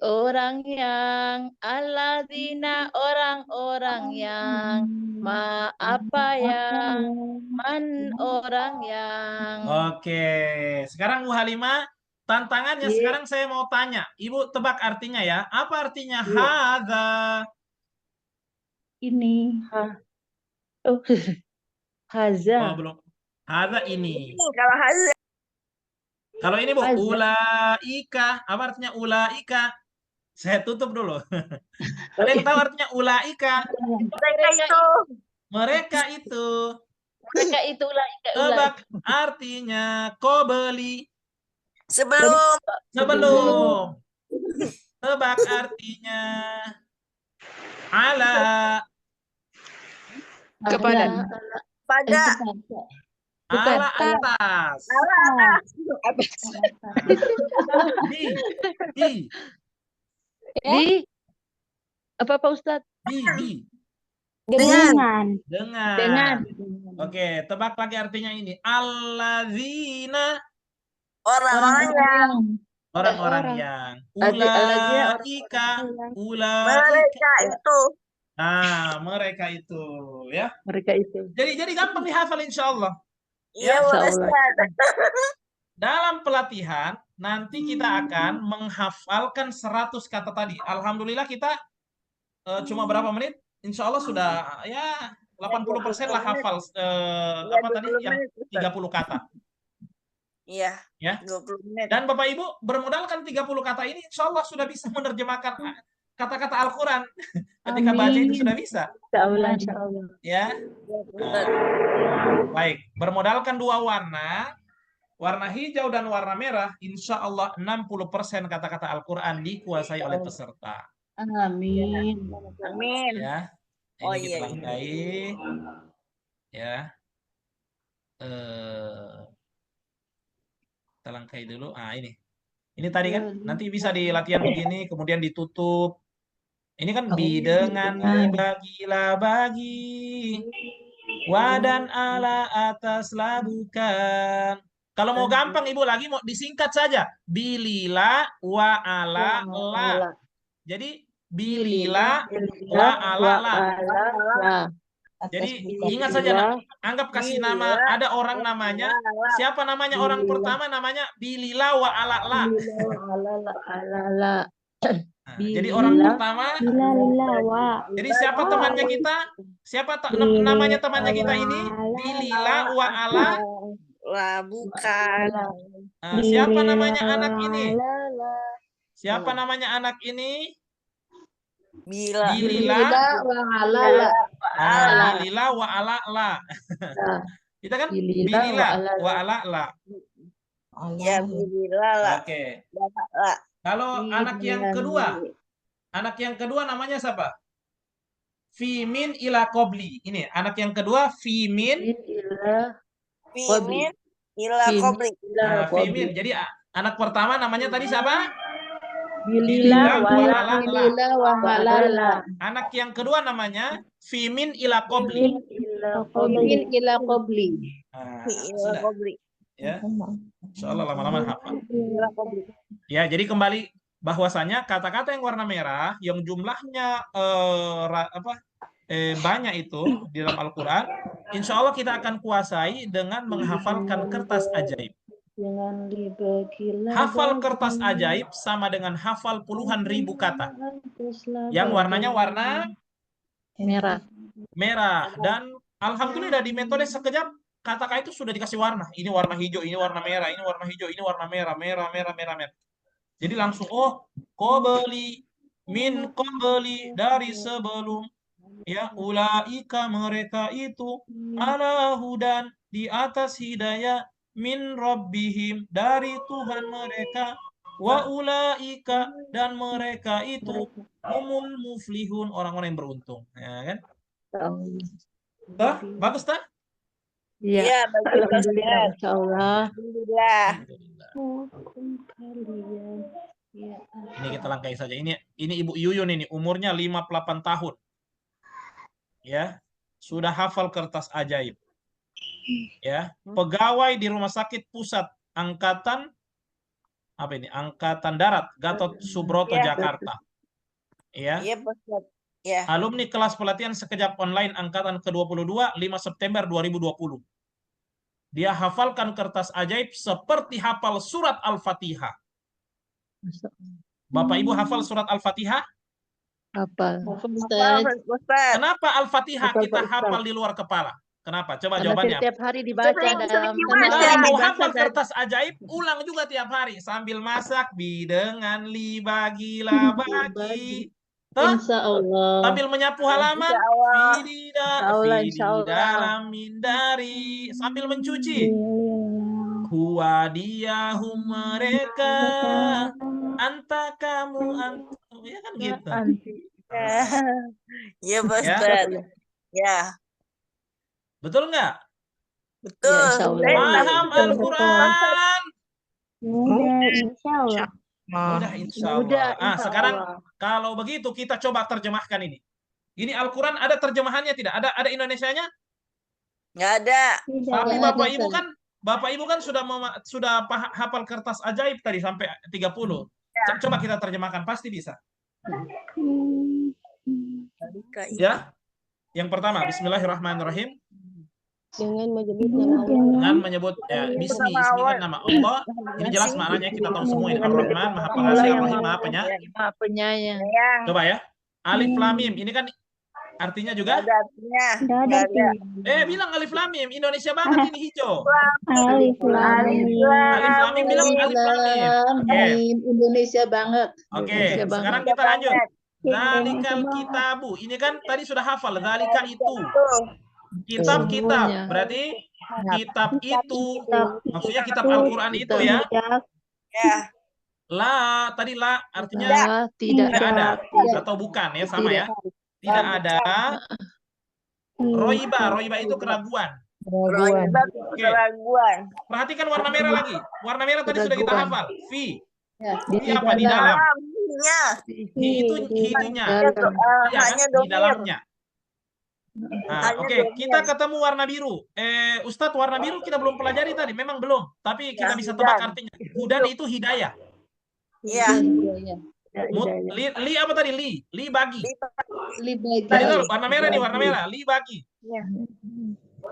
alladzina orang-orang yang orang yang. Oke, sekarang Bu Halimah, tantangannya sekarang saya mau tanya. Ibu tebak artinya ya. Apa artinya hadza? Ini. Haza. Oh, belum. Hadza ini. Kalau haza. Kalau ini Bu, ulaika. Apa artinya ulaika? Saya tutup dulu. Ada yang tahu artinya ulaika? Mereka itu. Ulaika. Tebak artinya kobeli. Sebelum. Tebak artinya ala. Kepada. Ala atas. Di apa Pak Ustadz? Di. Dengan. Oke, tebak lagi artinya ini. Alladzina. Orang-orang yang. Ulaika. Mereka itu. Nah, mereka itu ya. Mereka itu. Jadi gampang dihafal insya Allah. Ya, dalam pelatihan nanti kita akan menghafalkan 100 kata tadi. Alhamdulillah kita cuma berapa menit? Insya Allah sudah ya 80% lah hafal apa tadi yang 30 kata. Iya. Ya. 20 menit. Dan Bapak Ibu bermodalkan 30 kata ini insya Allah sudah bisa menerjemahkan kata-kata Al-Quran. Ketika baca itu sudah bisa. Insya Allah. Ya. Baik, bermodalkan 2 warna. Warna hijau dan warna merah, insya Allah 60% kata-kata Al-Quran dikuasai oleh peserta. Amin. Ya, ini kita langkai. Ya, kita langkai dulu. Ini tadi kan nanti bisa di latihan begini, kemudian ditutup. Ini kan dengan bagilah bagi, wadan ala atas bukan. Kalau mau gampang Ibu lagi mau disingkat saja. Bilila wa ala la. Jadi bilila wa ala la. Jadi ingat saja, anggap kasih nama, ada orang namanya. Siapa namanya orang pertama? Namanya bilila wa ala la. Nah, jadi orang pertama. Jadi siapa temannya kita? Siapa namanya temannya kita ini? Bilila wa ala. Bukan. Nah, siapa namanya anak ini? Siapa namanya anak ini? Bilila wa ala. Bilila wa ala la. Kita kan bilila wa ala la. Ya, bilila la. Oke. Kalau anak yang kedua namanya siapa? Fimin ila qobli. Ini anak yang kedua Fimin ila qobli. Fimin. Jadi Anak pertama namanya tadi siapa? Bilila Wahalala. Lila wahalala. Anak yang kedua namanya Fimin ila Qobli. Min ila qabli. Nah, Ila sudah qabli. ya. Insyaallah lama-lama hafal. Ila qabli. Ya, jadi kembali bahwasanya kata-kata yang warna merah yang jumlahnya banyak itu di dalam Al-Qur'an, insya Allah kita akan kuasai dengan menghafalkan kertas ajaib. Jangan dibagilah Hafal kertas ajaib sama dengan hafal puluhan ribu kata. Yang warnanya warna merah. merah. Dan alhamdulillah di metode sekejap kata-kata itu sudah dikasih warna. Ini warna hijau, ini warna merah, ini warna hijau, ini warna merah, merah, merah, merah, merah. Jadi langsung, oh, qabli, min qabli, dari sebelum. Ya, ulaika mereka itu ala hudan, di atas hidayah, min rabbihim, dari Tuhan mereka, wa ulaika, dan mereka itu humul muflihun, orang-orang yang beruntung. Ya kan? Tuh, bagus tak? Iya. Iya, bagus Alhamdulillah, Ustaz. insyaallah. Alhamdulillah. Ini kita langkai saja. Ini Ibu Yuyun ini umurnya 58 tahun. Ya, sudah hafal kertas ajaib. Ya, pegawai di Rumah Sakit Pusat Angkatan Darat Gatot Subroto Ya. Jakarta. Ya. Iya, Ustaz. Ya. Alumni kelas pelatihan sekejap online angkatan ke-22 5 September 2020. Dia hafalkan kertas ajaib seperti hafal surat Al-Fatihah. Bapak Ibu hafal surat Al-Fatihah? Hafal. Ustaz. Ustaz. Kenapa Al-Fatihah Hafal, kita Pak hafal Ustaz. di luar kepala? Kenapa? Coba Karena jawabannya. setiap hari dibaca Sering dalam gimana? Kalau mau dibaca hafal dan kertas ajaib, ulang juga tiap hari. Sambil masak, dengan li bagi la bagi. Tuh, Insya Allah. sambil menyapu halaman, Insya Allah. Insya Allah. dalam mindari. Sambil mencuci. Huwa diyahum mereka, anta kamu, antum. Ya kan gitu. Iya, Ustaz. Ya, Betul nggak? betul. Ya, insya Allah. Paham Al-Quran? Insya Allah. Mudah insya Allah. Mudah, Ah, insya sekarang Allah. kalau begitu kita coba terjemahkan ini. Ini Al-Quran ada terjemahannya tidak? Ada Indonesianya? Nggak ada. Tapi Nggak Bapak ada, Ibu Ustaz. kan sudah hafal kertas ajaib tadi sampai 30. Coba kita terjemahkan, pasti bisa. Ya. Yang pertama, bismillahirrahmanirrahim. Dengan menyebut nama Allah. Dengan menyebut bismi kan nama Allah. Ini jelas maknanya, kita tahu semua ini. Ar-Rahman, Maha Pengasih, Ar-Rahim, Maha Maha Penyayang. Coba ya. Alif Lam Mim. Ini kan artinya juga? Nggak ada artinya. Nggak ada Nggak ada. artinya. Bilang Alif Lam Mim. Indonesia banget ini hijau. Alif Lam Mim. Alif Lam Mim, bilang Alif Lam Mim. Oke. Indonesia banget. Oke, Indonesia banget. sekarang kita lanjut. Zalikal kitabu. Ini kan tadi sudah hafal. Zalika itu. Kitab, Sesungguhnya. Berarti kitab itu. Maksudnya kitab Al-Quran itu ya. Ya. La, tadi la artinya Tidak ada. ada. Atau bukan ya, sama ya. Tidak ada. Roiba itu keraguan. Oke. Keraguan. Perhatikan warna merah lagi. Warna merah tadi sudah kita hafal. Fi. Ya. Fi apa? Di dalam. Dalamnya. Itu hitunya. Dalam. Iya kan? Hanya Di domir. dalamnya. Nah, Hanya oke, domir. kita ketemu warna biru. Ustadz, warna biru kita belum pelajari tadi. Memang belum. Tapi kita Ya, bisa hudan. tebak artinya. Hudan itu hidayah. Iya. Li apa tadi? Li bagi. Libagi. Tadi tuh warna merah nih, warna merah. Li bagi. Iya.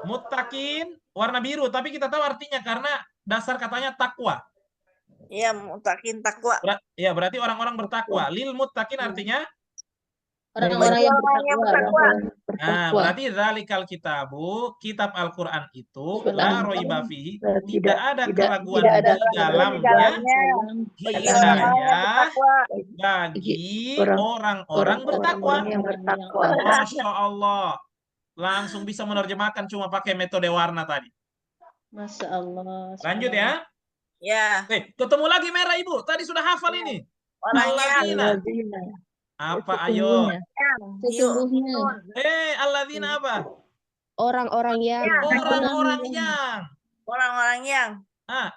Muttaqin warna biru, tapi kita tahu artinya karena dasar katanya takwa. Iya, mutakin takwa. Berarti orang-orang bertakwa. Lil muttaqin artinya Orang-orang yang bertakwa. nah, berarti zalikal kitabu, kitab Al-Qur'an itu la roiba fihi, tidak ada keraguan di dalamnya hidayah bagi orang-orang bertakwa. yang bertakwa. Masya Allah. Langsung bisa menerjemahkan cuma pakai metode warna tadi. Masya Allah. Lanjut ya. Ya. Ketemu lagi merah Ibu. Tadi sudah hafal ini. Orangnya. Alladzina. Apa ayo? Sesungguhnya. Alladzina apa? Orang-orang yang Orang-orang yang. Orang-orang yang.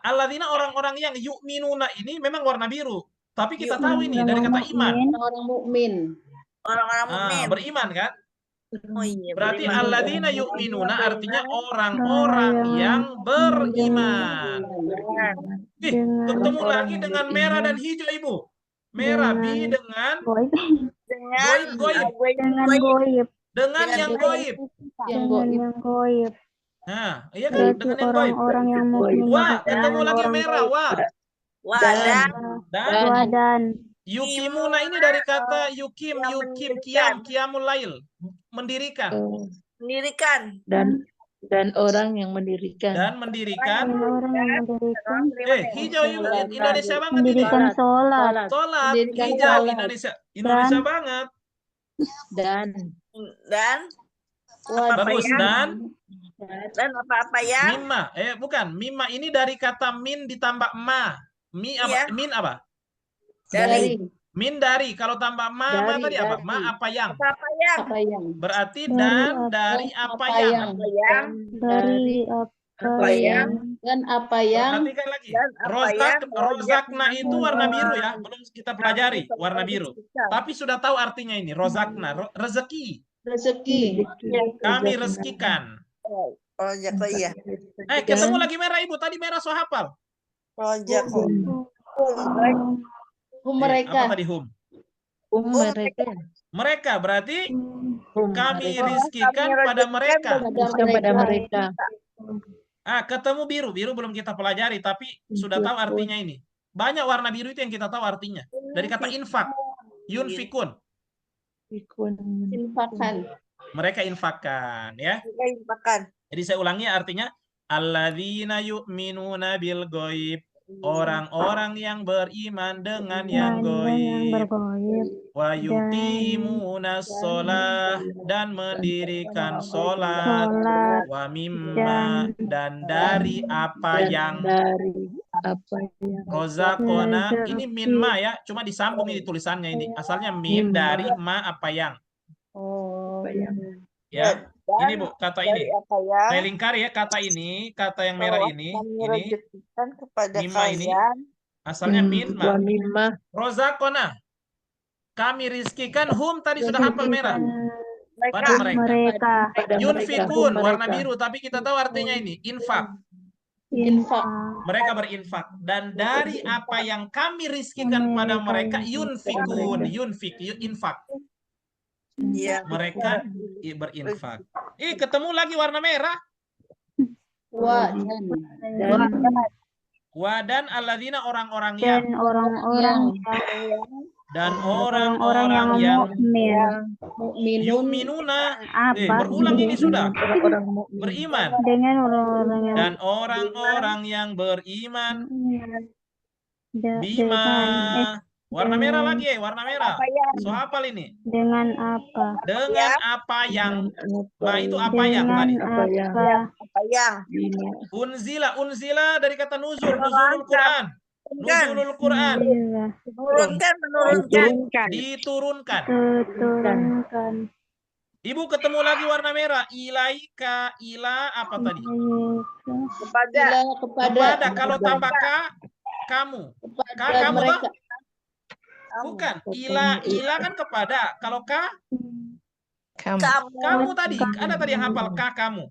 Alladzina orang-orang yang yu'minuna ini memang warna biru. Tapi kita Yu'min. tahu ini dari kata iman. Orang mukmin. Orang-orang mukmin. Beriman kan? Oh iya, Berarti beriman. alladzina yu'minuna artinya orang-orang yang beriman. Ketemu lagi dengan merah dan hijau, Ibu. Merah bi dengan Dengan goib. Dengan goib. Dengan yang goib. Yang Dengan yang goib. Nah, iya kan? Berarti Dengan yang goib. orang-orang yang mukmin. Wah, ketemu lagi merah. Wah. wadah Dan Wadan. yukimuna ini dari kata yukim, qiyamul lail, mendirikan. mendirikan. Dan orang yang mendirikan. Dan mendirikan. Orang yang mendirikan. Hijau Indonesia banget ini. Mendirikan sholat. Sholat, Mendirikan hijau sholat. Indonesia banget. Dan Bagus. Dan apa-apa ya? Mimma, bukan. Mimma ini dari kata min ditambah ma. Iya. Min apa? Dari Min dari. Kalau tambah ma tadi apa? Ma apa yang? apa yang? Apa yang? Berarti Dari dan apa? dari apa Apa yang? yang? Apa yang? Dari apa yang? Dan apa yang? Perhatikan lagi. Dan apa yang? Rozakna itu warna biru ya. Belum kita pelajari warna biru. Tapi sudah tahu artinya ini. Rozakna, rezeki. Rezeki. Kami rezekikan. Rojak, oh iya. Ketemu lagi merah, Ibu. Tadi merah so hafal. Rojak. Mereka. Apa tadi hum? mereka. Mereka berarti kami mereka. rizkikan pada mereka. Kepada mereka. Ketemu biru. Biru belum kita pelajari, tapi sudah tahu artinya ini. Banyak warna biru itu yang kita tahu artinya. Dari kata infak. Yunfikun. Infakkan. Mereka infakkan, ya. Mereka infakkan. Jadi saya ulangi artinya. Alladzina yu'minuna bil ghaib. Orang-orang yang beriman dengan yang goib. Wa yuqimuna sholah, dan mendirikan sholat. Wa mimma, dan dari apa yang rozakona. Ini min ma ya, cuma disambung ini tulisannya ini. Asalnya min dari ma apa yang. Ya, ini Bu, kata ini. Saya lingkari ya, kata ini, kata yang merah ini kepada mimma ini. kalian. Asalnya min ma. Rozakona. Kami rizkikan hum tadi sudah hafal merah. Pada mereka. Yunfikun warna biru, tapi kita tahu artinya ini infak. Infak. Mereka berinfak, dan dari apa yang kami rizkikan pada mereka yunfikun, infak. Iya. Mereka berinfak. Ketemu lagi warna merah. Wadan alladzina orang-orang yang. Dan orang-orang yang yu'minuna. Berulang ini sudah. Beriman. Dengan orang-orang yang Dan orang-orang yang beriman. Bima. Warna merah lagi, warna merah. So hafal ini. Dengan apa? Dengan apa yang. Nah, itu apa yang tadi. Apa yang? Unzila dari kata nuzulul Quran. Nuzulul Quran. Menurunkan. Diturunkan. Turunkan. Ibu ketemu lagi warna merah. Ilaika, ila apa tadi? Kepada. Kalau tambah ka, kamu. Ka, kamu toh? Bukan. Ila kan kepada. Kalau ka, kamu tadi. Ada tadi yang hafal ka, kamu.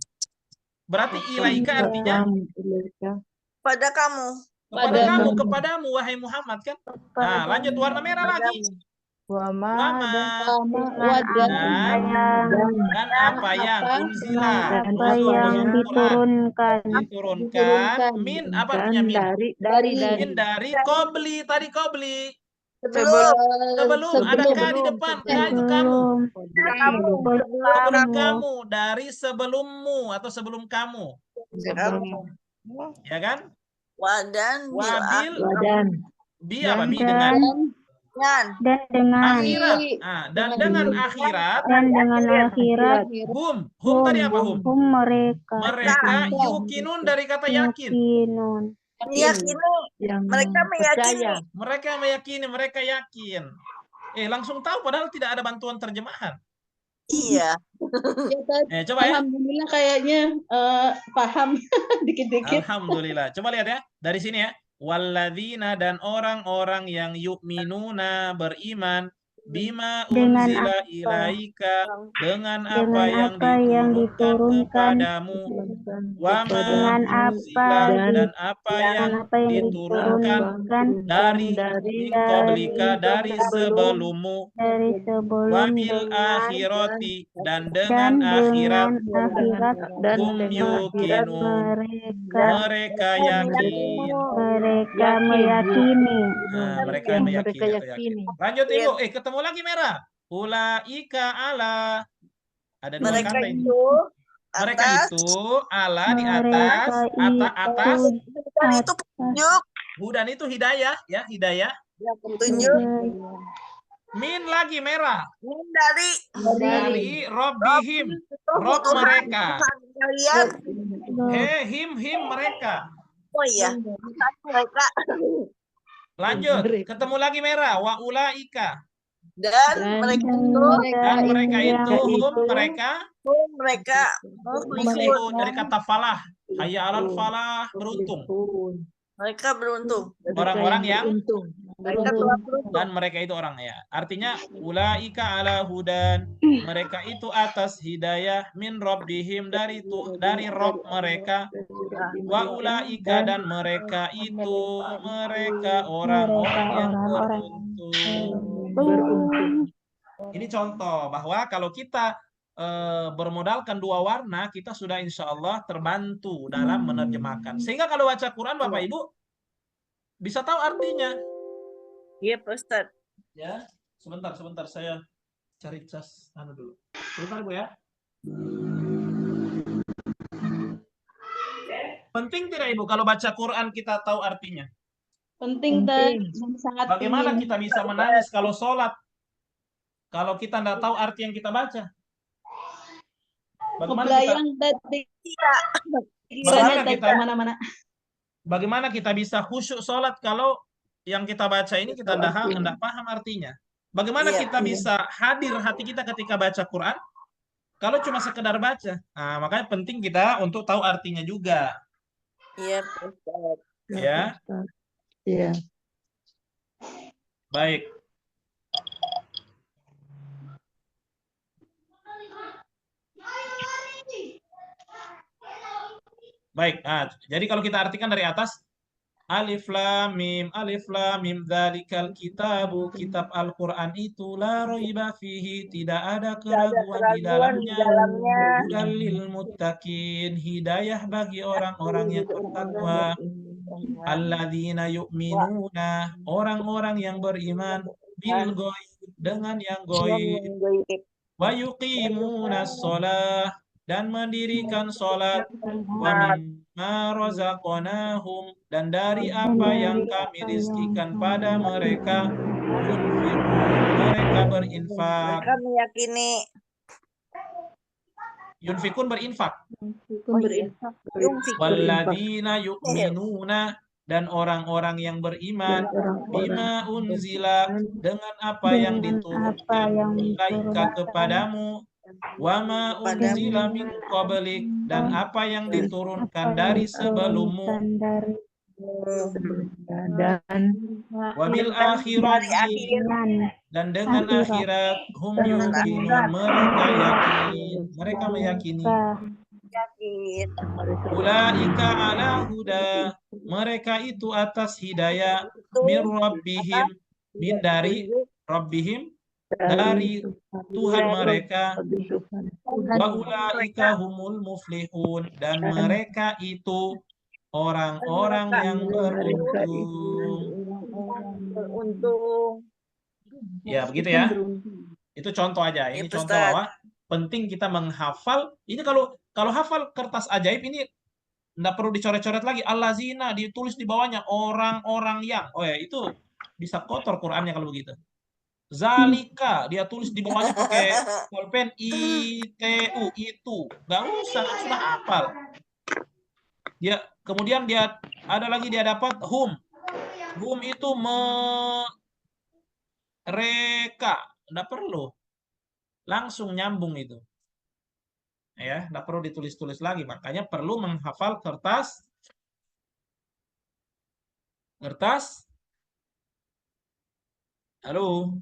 Berarti ilaika artinya Pada kamu. Kepadamu wahai Muhammad kan. Nah, lanjut warna merah lagi. Wama. Dan apa yang unzila. Apa yang diturunkan. Min apa artinya min? Min dari kobli. Tadi kobli. Sebelum ada ka di depan. Ka itu kamu. Sebelum kamu. Dari sebelummu atau sebelum kamu. Ya kan? Wadan. Bi apa? Bi dengan akhirat. Dan dengan akhirat. Hum tadi apa hum? Mereka yukinun dari kata yakin. Mereka meyakini, mereka yakin. Langsung tahu padahal tidak ada bantuan terjemahan. Iya. Coba ya. Alhamdulillah kayaknya paham dikit-dikit. Alhamdulillah. Coba lihat ya. Dari sini ya. Walladzina dan orang-orang yang yu'minuna beriman bima Dengan unzila apa? ilaika dengan apa Dengan yang apa yang diturunkan diturunkan, kepadamu wama dengan apa unzila dan apa dengan yang apa yang diturunkan diturunkan dari min qablika dari sebelummu wabil dengan akhirati dan dan dengan akhirat dengan akhirat hum yuqinun mereka yakin. mereka meyakini. Nah, mereka meyakini atau yakin. Lanjut Ibu, ketemu lagi merah. Ulaika ala. Ada dua Mereka kata ini. itu Mereka atas. itu ala di Mereka atas, atas. Hudan itu petunjuk. Hudan itu hidayah, ya hidayah. Ya, petunjuk. Min lagi merah. Min Dari Robbihim. Rob mereka. Kalian. Him mereka. Oh iya. Mereka. Lanjut, ketemu lagi merah. Wa ulaika. Dan mereka itu mereka muflihun. dari kata falah. Hayya alal falah, beruntung. Mereka beruntung. Orang-orang yang Mereka telah beruntung. dan mereka itu orang ya. Artinya ulaika ala hudan, mereka itu atas hidayah min rabbihim dari Rabb mereka. Wa ulaika dan mereka itu mereka orang-orang yang beruntung. Ini contoh bahwa kalau kita bermodalkan dua warna, kita sudah insya Allah terbantu dalam menerjemahkan. Sehingga kalau baca Quran, Bapak Ibu bisa tahu artinya. Iya, Pak Ustadz. Ya, sebentar saya cari cas dulu. Sebentar Bu ya. Penting tidak Ibu kalau baca Quran kita tahu artinya? Penting dan sangat. Bagaimana kita bisa menangis kalau sholat? Kalau kita tidak tahu arti yang kita baca? Bagaimana kita bisa khusyuk sholat kalau yang kita baca ini kita tidak paham artinya? Bagaimana kita bisa hadir hati kita ketika baca Quran kalau cuma sekedar baca? Nah, makanya penting kita untuk tahu artinya juga. Iya, Ustaz. Ya. Iya. Baik. Baik, jadi kalau kita artikan dari atas, alif lam mim dzalikal kitabu, kitab Al-Qur'an itu la raiba fihi, tidak ada keraguan di dalamnya. Hudal lil muttaqin, hidayah bagi orang-orang yang bertakwa. Alladzina yu'minuna, orang-orang yang beriman bil ghaib, dengan yang ghaib. Wa yuqimunas shalah, dan mendirikan sholat, wa mimma razaqnahum, dan dari apa yang kami rizkikan pada mereka, mereka berinfak. Mereka meyakini. Yunfikun berinfak. Walladzina yu'minuna, dan orang-orang yang beriman bima unzila, dengan apa yang diturunkan ilaika kepadamu, wama unzila min qablik, dan apa yang diturunkan dari sebelummu, Dan wabil akhirati, dan dengan akhirat, hum yuqinun, mereka yakin, mereka meyakini. Ulaika ala huda, mereka itu atas hidayah min rabbihim, min dari rabbihim, dari Tuhan mereka. Wa ulaika humul muflihun, dan mereka itu orang-orang yang beruntung. Ya, begitu ya. Itu contoh aja. Ini contoh bahwa penting kita menghafal. Ini kalau hafal kertas ajaib ini enggak perlu dicoret-coret lagi. Allazina ditulis di bawahnya orang-orang yang. Oh ya, itu bisa kotor Qur'annya kalau begitu. Zalika dia tulis di bawahnya pakai pulpen ITU, itu nggak usah, sudah hafal. Dia kemudian dia ada lagi dia dapat hum itu mereka, nggak perlu. Langsung nyambung itu. Ya, nggak perlu ditulis-tulis lagi. Makanya perlu menghafal kertas. Halo.